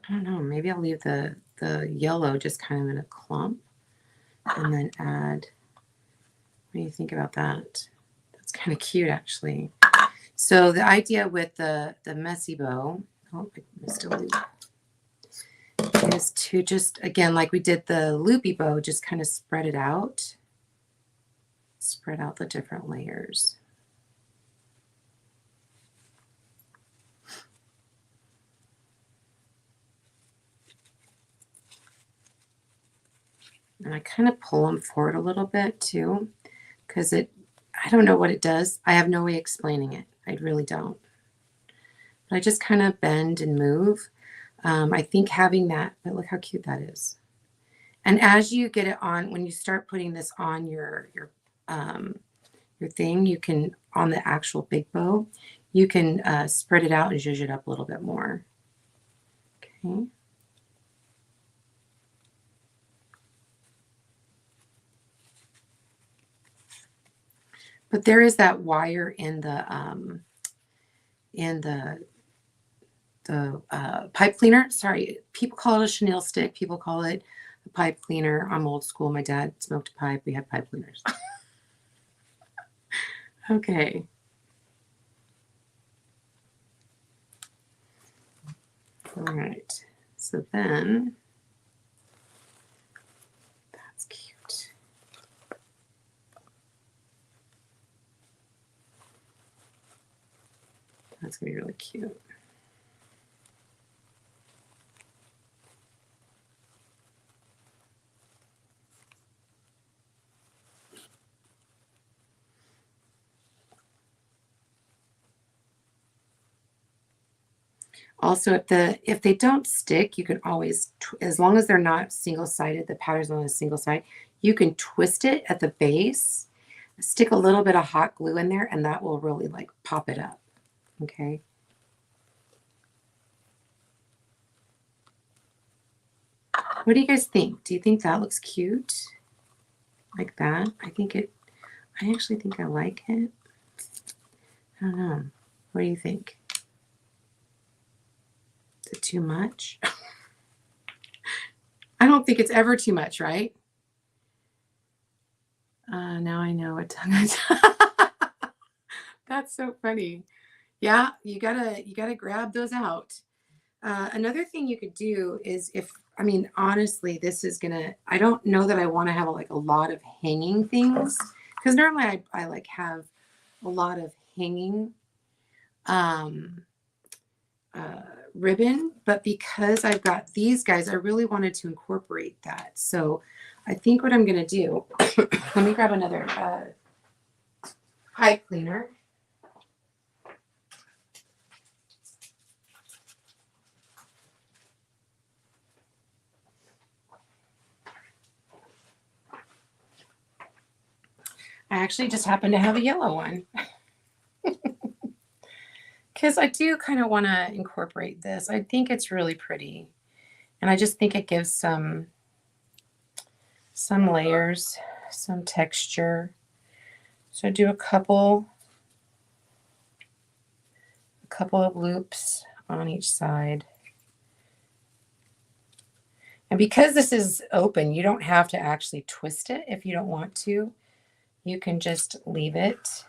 I don't know, maybe I'll leave the yellow just kind of in a clump and then add, what do you think about that? That's kind of cute actually. So the idea with the messy bow, oh, I missed a loop, is to just, again, like we did the loopy bow, just kind of spread it out. Spread out the different layers. And I kind of pull them forward a little bit too, because I don't know what it does. I have no way explaining it. I really don't. But I just kind of bend and move. I think having that, but look how cute that is. And as you get it on, when you start putting this on your thing, you can, on the actual big bow, you can spread it out and zhuzh it up a little bit more. Okay. But there is that wire in the pipe cleaner. Sorry, people call it a chenille stick. People call it a pipe cleaner. I'm old school. My dad smoked a pipe. We had pipe cleaners. Okay. All right. So then, that's cute. That's going to be really cute. Also, if they don't stick, you can always, as long as they're not single-sided, the pattern's on a single side, you can twist it at the base, stick a little bit of hot glue in there, and that will really like pop it up. Okay. What do you guys think? Do you think that looks cute? Like that? I actually think I like it. I don't know. What do you think? Is it too much? I don't think it's ever too much, right? Now I know what tongue is. That's so funny. Yeah, you gotta grab those out. Another thing you could do is honestly, this is gonna, I don't know that I want to have like a lot of hanging things, because normally I like have a lot of hanging ribbon, but because I've got these guys, I really wanted to incorporate that. So I think what I'm gonna do, let me grab another pipe cleaner. I actually just happen to have a yellow one. Because I do kind of want to incorporate this. I think it's really pretty. And I just think it gives some layers, some texture. So I do a couple of loops on each side. And because this is open, you don't have to actually twist it if you don't want to. You can just leave it.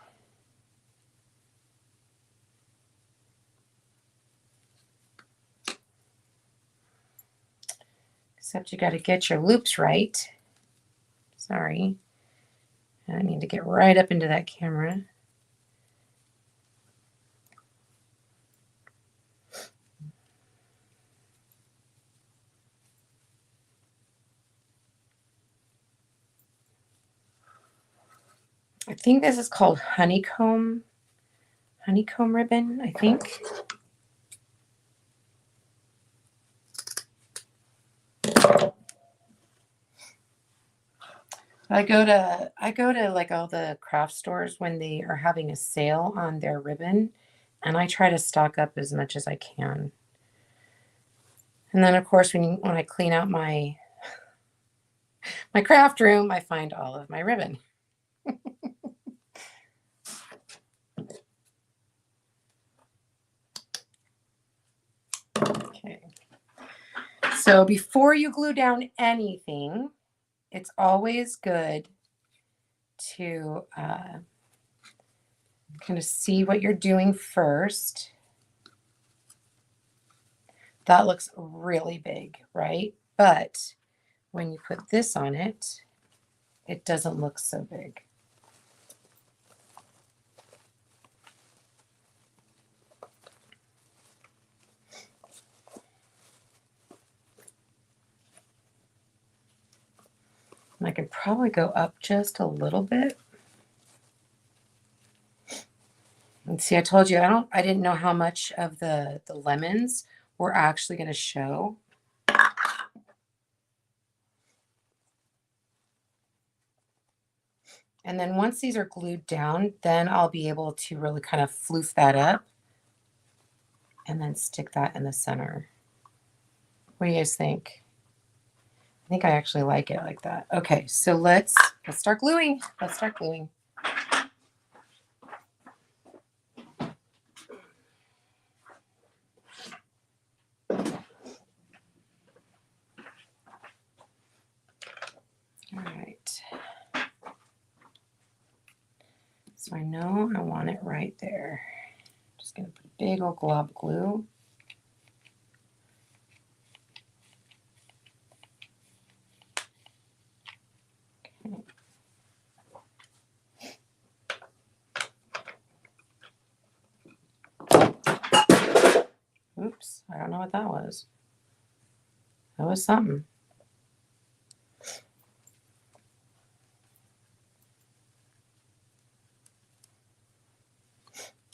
Except you got to get your loops right. Sorry. I need to get right up into that camera. I think this is called honeycomb ribbon, I think. I go to like all the craft stores when they are having a sale on their ribbon, and I try to stock up as much as I can. And then of course when I clean out my craft room, I find all of my ribbon. Okay. So before you glue down anything, it's always good to kind of see what you're doing first. That looks really big, right? But when you put this on it, it doesn't look so big. And I could probably go up just a little bit. And see, I told you I didn't know how much of the lemons were actually going to show. And then once these are glued down, then I'll be able to really kind of floof that up and then stick that in the center. What do you guys think? I think I actually like it like that. Okay, so let's start gluing. Let's start gluing. All right. So I know I want it right there. Just gonna put a big old glob of glue. Okay. Oops, I don't know what that was. That was something.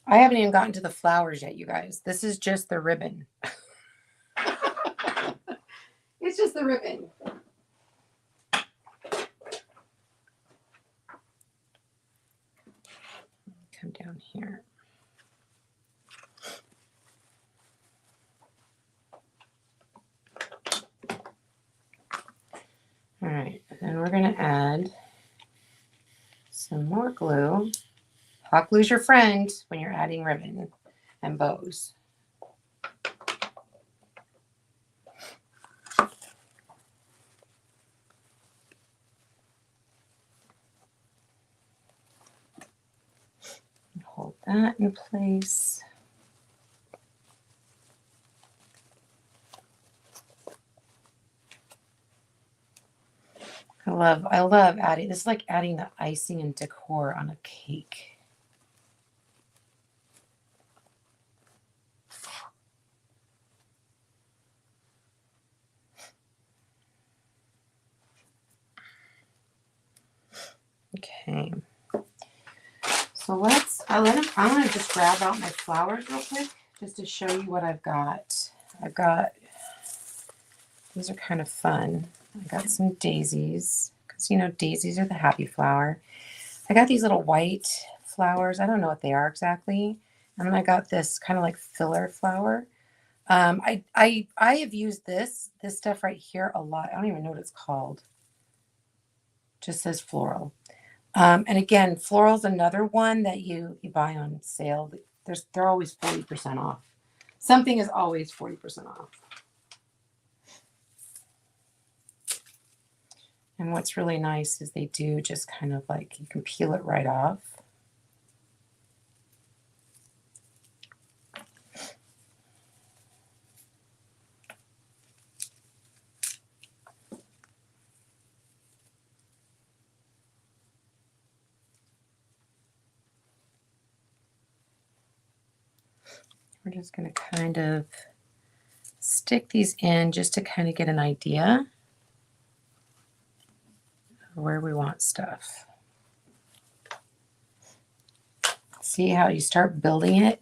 I haven't even gotten to the flowers yet, you guys. This is just the ribbon. It's just the ribbon. Come down here. All right, and then we're gonna add some more glue. Hot glue's your friend when you're adding ribbon and bows. Hold that in place. I love adding, this is like adding the icing and decor on a cake. Okay. So I'm gonna just grab out my flowers real quick just to show you what I've got. These are kind of fun. I got some daisies, because you know daisies are the happy flower. I got these little white flowers. I don't know what they are exactly. And then I got this kind of like filler flower. I have used this stuff right here a lot. I don't even know what it's called. Just says floral. And again, floral's another one that you buy on sale. They're always 40% off. Something is always 40% off. And what's really nice is they do just kind of like, you can peel it right off. We're just going to kind of stick these in just to kind of get an idea of where we want stuff. See how you start building it?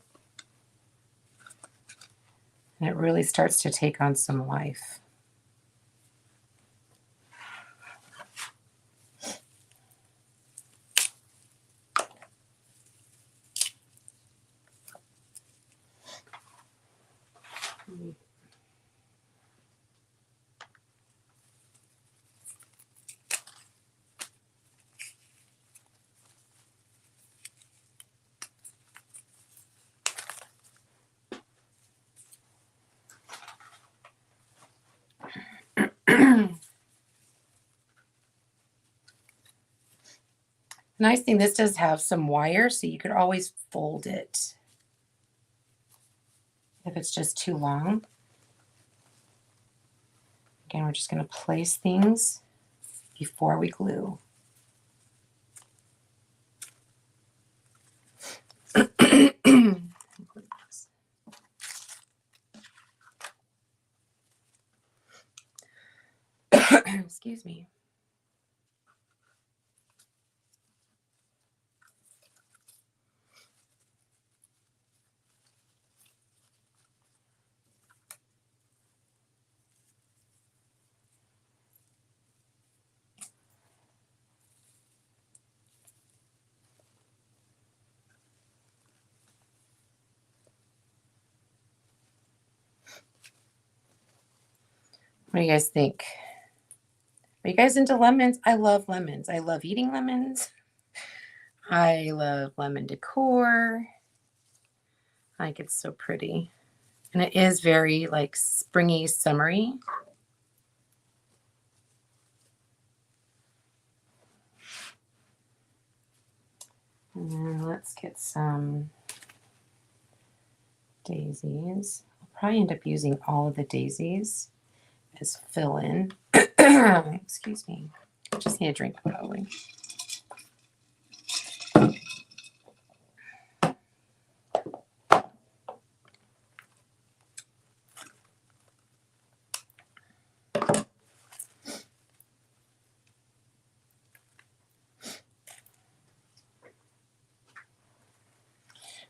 And it really starts to take on some life. Nice thing, this does have some wire, so you could always fold it if it's just too long. Again, we're just going to place things before we glue. Excuse me. What do you guys think? Are you guys into lemons? I love lemons. I love eating lemons. I love lemon decor. I think it's so pretty. And it is very like springy, summery. And then let's get some daisies. I'll probably end up using all of the daisies as fill in. Excuse me. I just need a drink probably.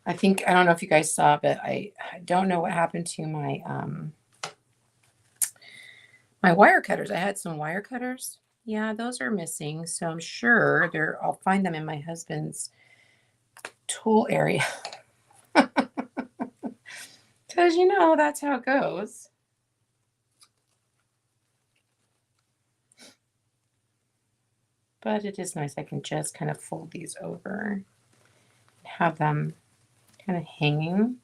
I don't know if you guys saw, but I don't know what happened to my my wire cutters. I had some wire cutters. Yeah, those are missing. So I'm sure I'll find them in my husband's tool area. Because, you know, that's how it goes. But it is nice. I can just kind of fold these over and have them kind of hanging.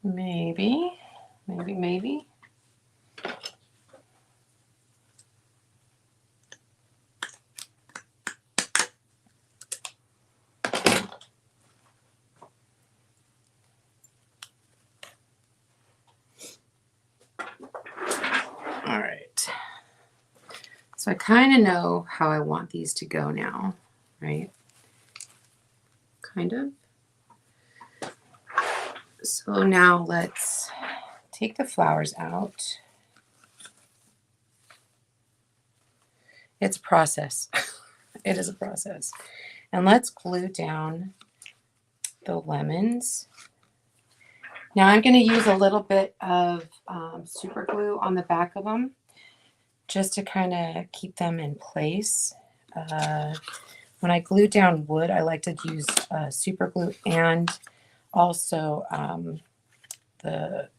Maybe. All right. So I kind of know how I want these to go now, right? Kind of. So now let's take the flowers out. It's a process. It is a process. And let's glue down the lemons. Now I'm going to use a little bit of super glue on the back of them just to kind of keep them in place. When I glue down wood, I like to use super glue and also the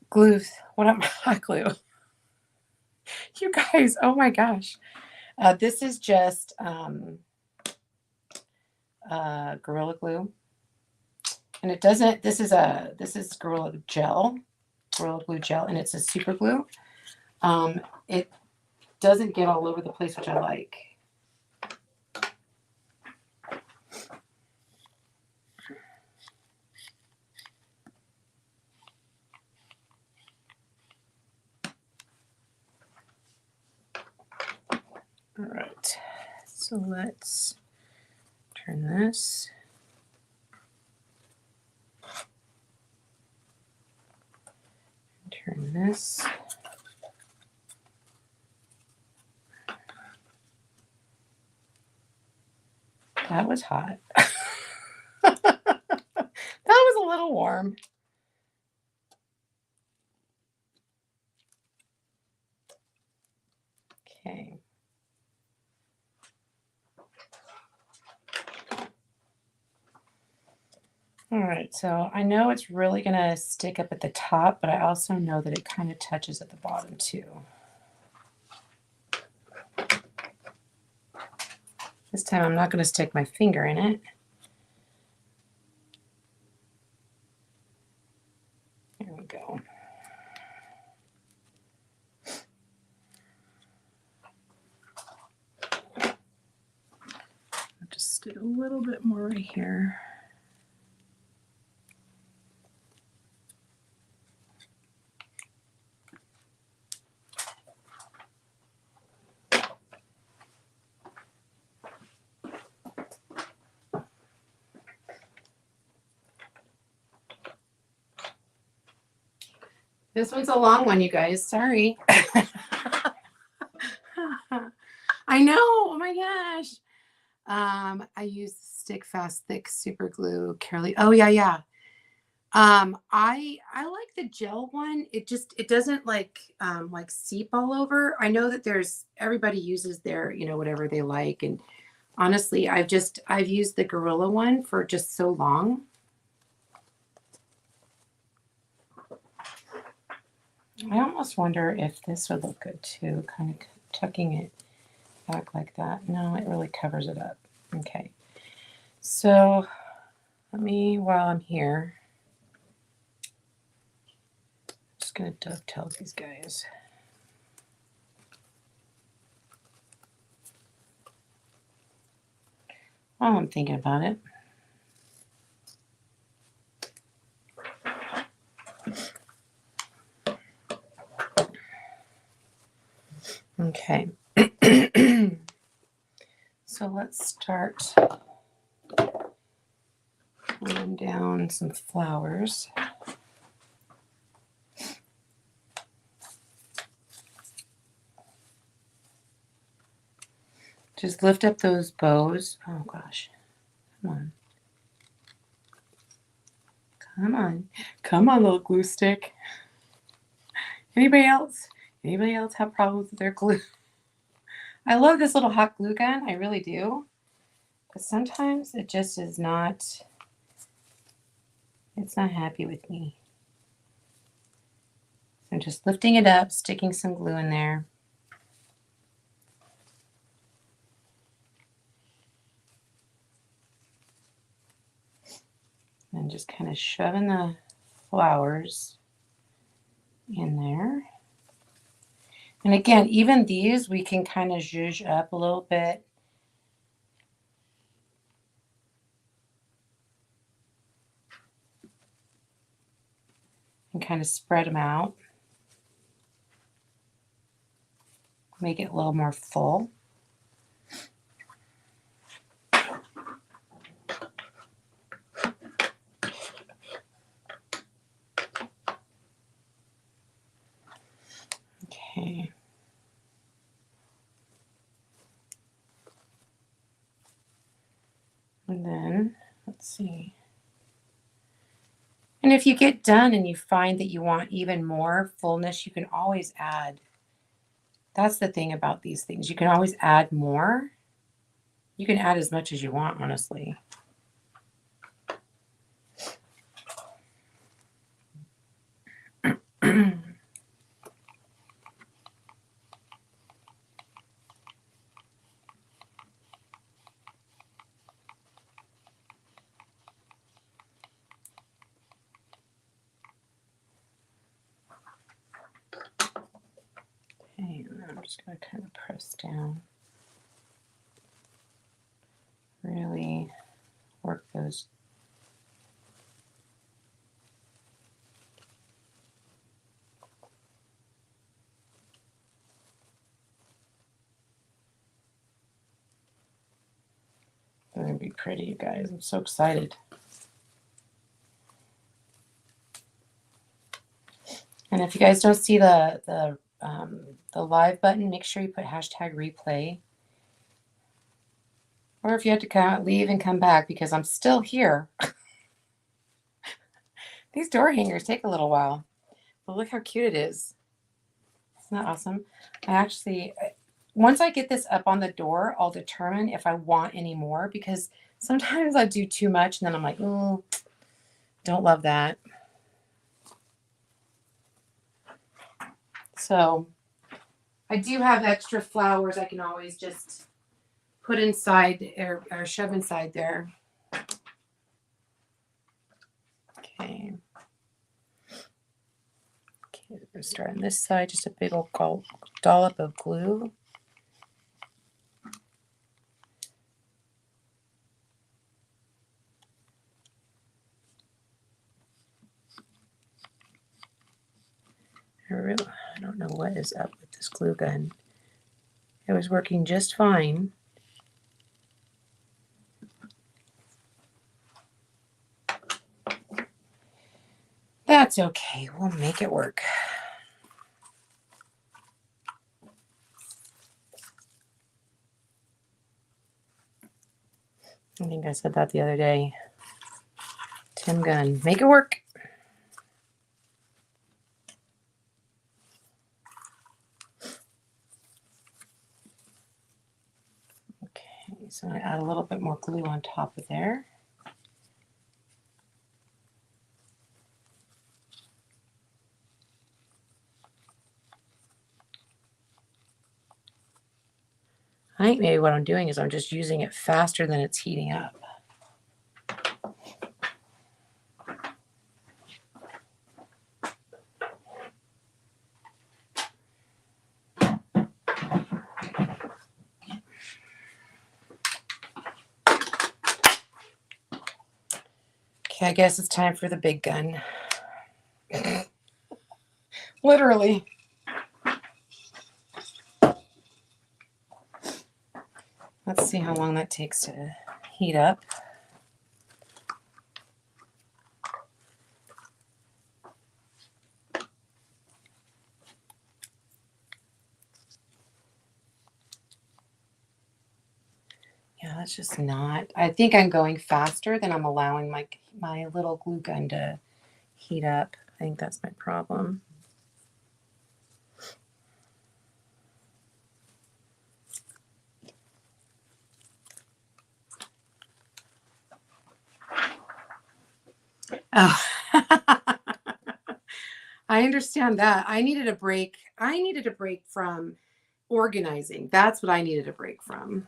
glue. What am hot glue? You guys, oh my gosh. This is just Gorilla Glue. And it doesn't, this is Gorilla Glue gel, and it's a super glue. It doesn't get all over the place, which I like. All right, so let's turn this. Turn this. That was hot. That was a little warm. Okay. All right, so I know it's really going to stick up at the top, but I also know that it kind of touches at the bottom too. This time I'm not going to stick my finger in it. There we go. I'll just do a little bit more right here. This one's a long one, you guys. Sorry. I know. Oh my gosh. I use Stick Fast Thick Super Glue, Carolee. Oh yeah. I like the gel one. It doesn't like seep all over. I know that everybody uses their, whatever they like. And honestly, I've used the Gorilla one for just so long. I almost wonder if this would look good too, kind of tucking it back like that. No, it really covers it up. Okay. So while I'm here, just going to dovetail these guys. While I'm thinking about it. Okay. So let's start pulling down some flowers. Just lift up those bows. Oh gosh. Come on. Come on. Come on, little glue stick. Anybody else? Anybody else have problems with their glue? I love this little hot glue gun. I really do. But sometimes it just is not, it's not happy with me. I'm just lifting it up, sticking some glue in there. And just kind of shoving the flowers in there. And again, even these, we can kind of zhuzh up a little bit. And kind of spread them out. Make it a little more full. Okay. And then, let's see. And if you get done and you find that you want even more fullness, you can always add. That's the thing about these things. You can always add more. You can add as much as you want, honestly. Okay, and then I'm just going to kind of press down. Really work those. They're going to be pretty, you guys. I'm so excited. And if you guys don't see the live button, make sure you put #replay. Or if you have to leave and come back, because I'm still here. These door hangers take a little while. But look how cute it is. Isn't that awesome? Once I get this up on the door, I'll determine if I want any more, because sometimes I do too much and then I'm like, oh, don't love that. So I do have extra flowers I can always just put inside or shove inside there. Okay. Okay, we're going to start on this side, just a big old dollop of glue. I don't know what is up with this glue gun. It was working just fine. That's okay. We'll make it work. I think I said that the other day. Tim Gunn, make it work. So I'm going to add a little bit more glue on top of there. I think maybe what I'm doing is I'm just using it faster than it's heating up. Okay, I guess it's time for the big gun. Literally. Let's see how long that takes to heat up. Yeah, that's just not. I think I'm going faster than I'm allowing my little glue gun to heat up. I think that's my problem. Oh, I understand that. I needed a break. I needed a break from organizing. That's what I needed a break from.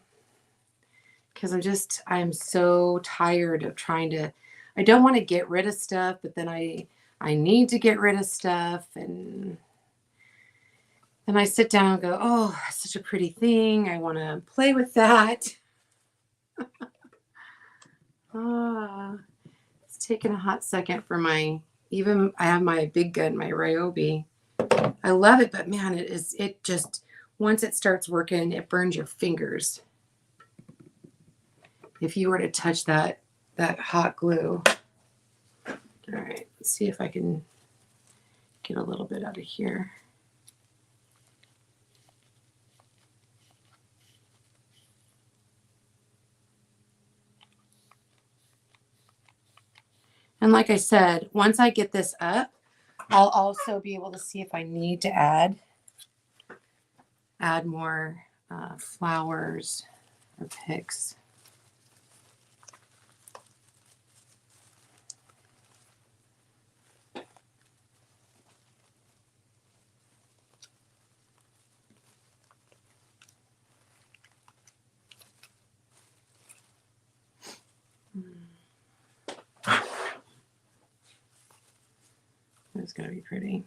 Because I'm so tired of trying to, I don't want to get rid of stuff, but then I need to get rid of stuff. And then I sit down and go, oh, that's such a pretty thing. I want to play with that. It's taking a hot second for I have my big gun, my Ryobi. I love it, but man, it just, once it starts working, it burns your fingers. If you were to touch that hot glue. All right, let's see if I can get a little bit out of here. And like I said, once I get this up, I'll also be able to see if I need to add more flowers or picks. It's going to be pretty.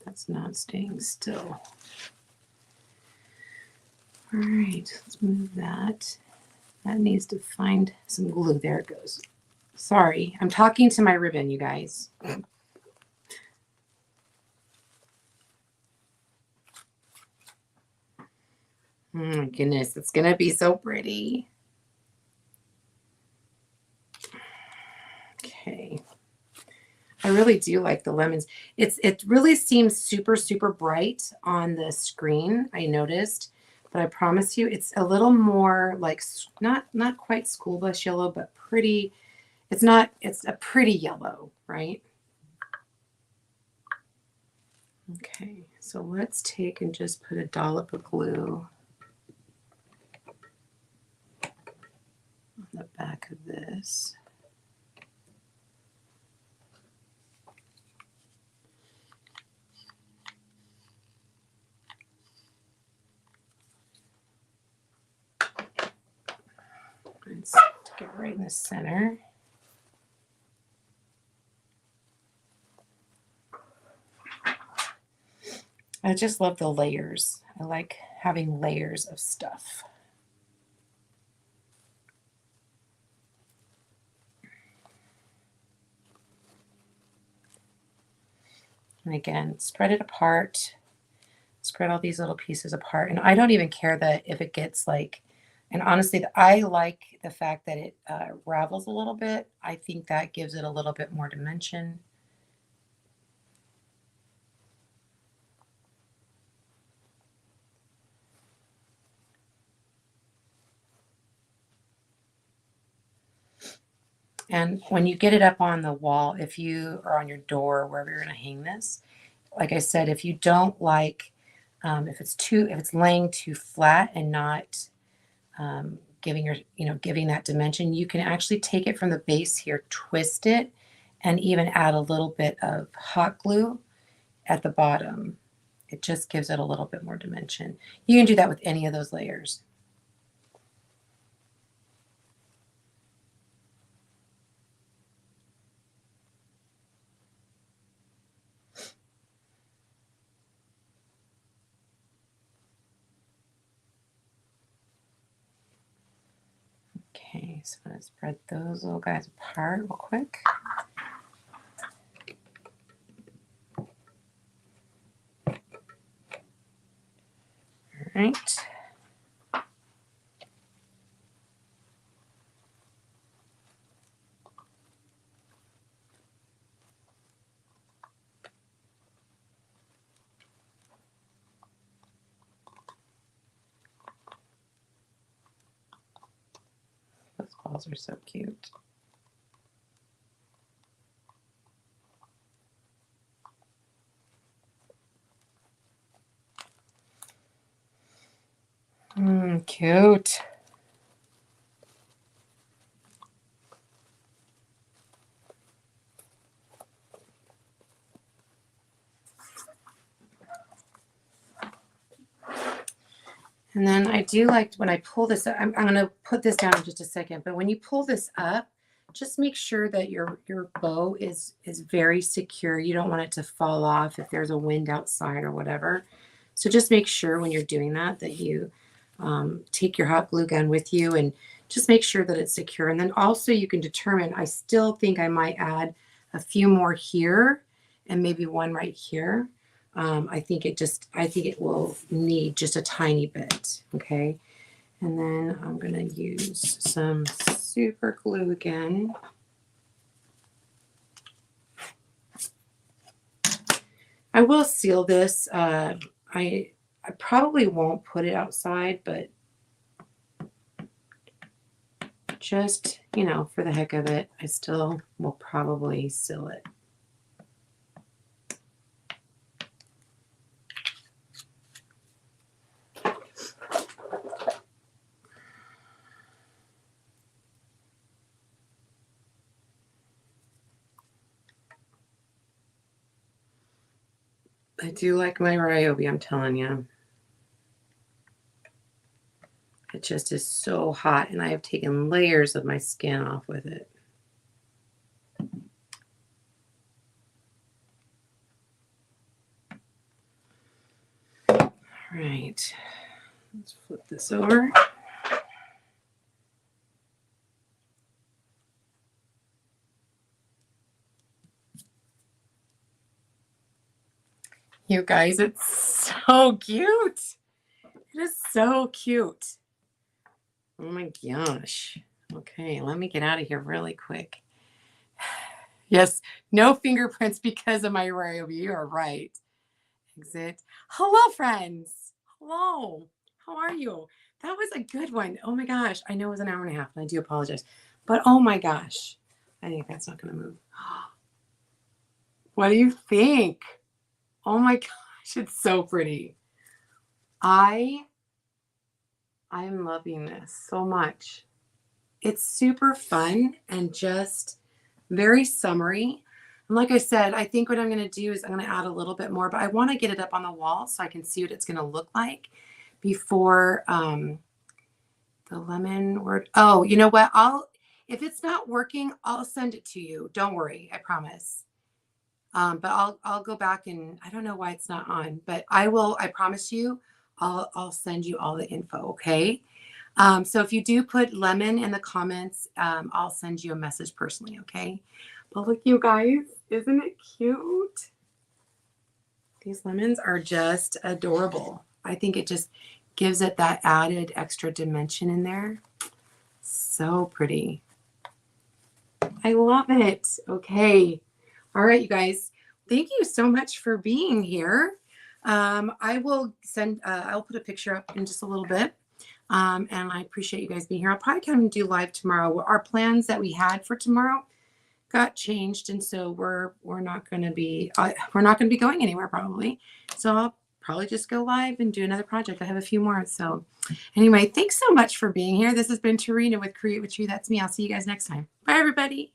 That's not staying still. All right, let's move that. That needs to find some glue. There it goes. Sorry, I'm talking to my ribbon, you guys. Oh my goodness, it's going to be so pretty. Okay. I really do like the lemons. It really seems super, super bright on the screen, I noticed. But I promise you, it's a little more like, not quite school bus yellow, but pretty. It's a pretty yellow, right? Okay, so let's take and just put a dollop of glue on the back of this. Let's stick it right in the center. I just love the layers. I like having layers of stuff. And again, spread it apart. Spread all these little pieces apart. And I don't even care that if it gets like, and honestly, I like the fact that it ravels a little bit. I think that gives it a little bit more dimension. And when you get it up on the wall, if you are on your door, wherever you're going to hang this, like I said, if you don't like If it's laying too flat and not giving giving that dimension, you can actually take it from the base here, twist it, and even add a little bit of hot glue at the bottom. It just gives it a little bit more dimension. You can do that with any of those layers. Okay, so I'm going to spread those little guys apart real quick. All right. Those balls are so cute. Cute. And then I do like when I pull this up, I'm going to put this down in just a second, but when you pull this up, just make sure that your bow is very secure. You don't want it to fall off if there's a wind outside or whatever. So just make sure when you're doing that you take your hot glue gun with you and just make sure that it's secure. And then also you can determine, I still think I might add a few more here and maybe one right here. I think it will need just a tiny bit. Okay. And then I'm going to use some super glue again. I will seal this. I probably won't put it outside, but just, for the heck of it, I still will probably seal it. I do like my Ryobi, I'm telling you. It just is so hot, and I have taken layers of my skin off with it. All right, let's flip this over. You guys, it's so cute. It is so cute. Oh my gosh. Okay, let me get out of here really quick. Yes, no fingerprints because of my Ryobi. You are right. Exit. Hello, friends. Hello. How are you? That was a good one. Oh my gosh. I know it was an hour and a half, and I do apologize. But oh my gosh. I think that's not going to move. What do you think? Oh my gosh, it's so pretty. I'm loving this so much. It's super fun and just very summery. And like I said, I think what I'm going to do is I'm going to add a little bit more, but I want to get it up on the wall so I can see what it's going to look like before the lemon word. Oh, you know what? If it's not working, I'll send it to you. Don't worry. I promise. But I'll go back and I don't know why it's not on, but I promise you, I'll send you all the info. Okay. So if you do put lemon in the comments, I'll send you a message personally. Okay. But look, you guys, isn't it cute? These lemons are just adorable. I think it just gives it that added extra dimension in there. So pretty. I love it. Okay. All right, you guys, thank you so much for being here. I will I'll put a picture up in just a little bit. And I appreciate you guys being here. I'll probably come and do live tomorrow. Our plans that we had for tomorrow got changed. And so we're not going to be going anywhere probably. So I'll probably just go live and do another project. I have a few more. So anyway, thanks so much for being here. This has been Tarina with Create With You. That's me. I'll see you guys next time. Bye, everybody.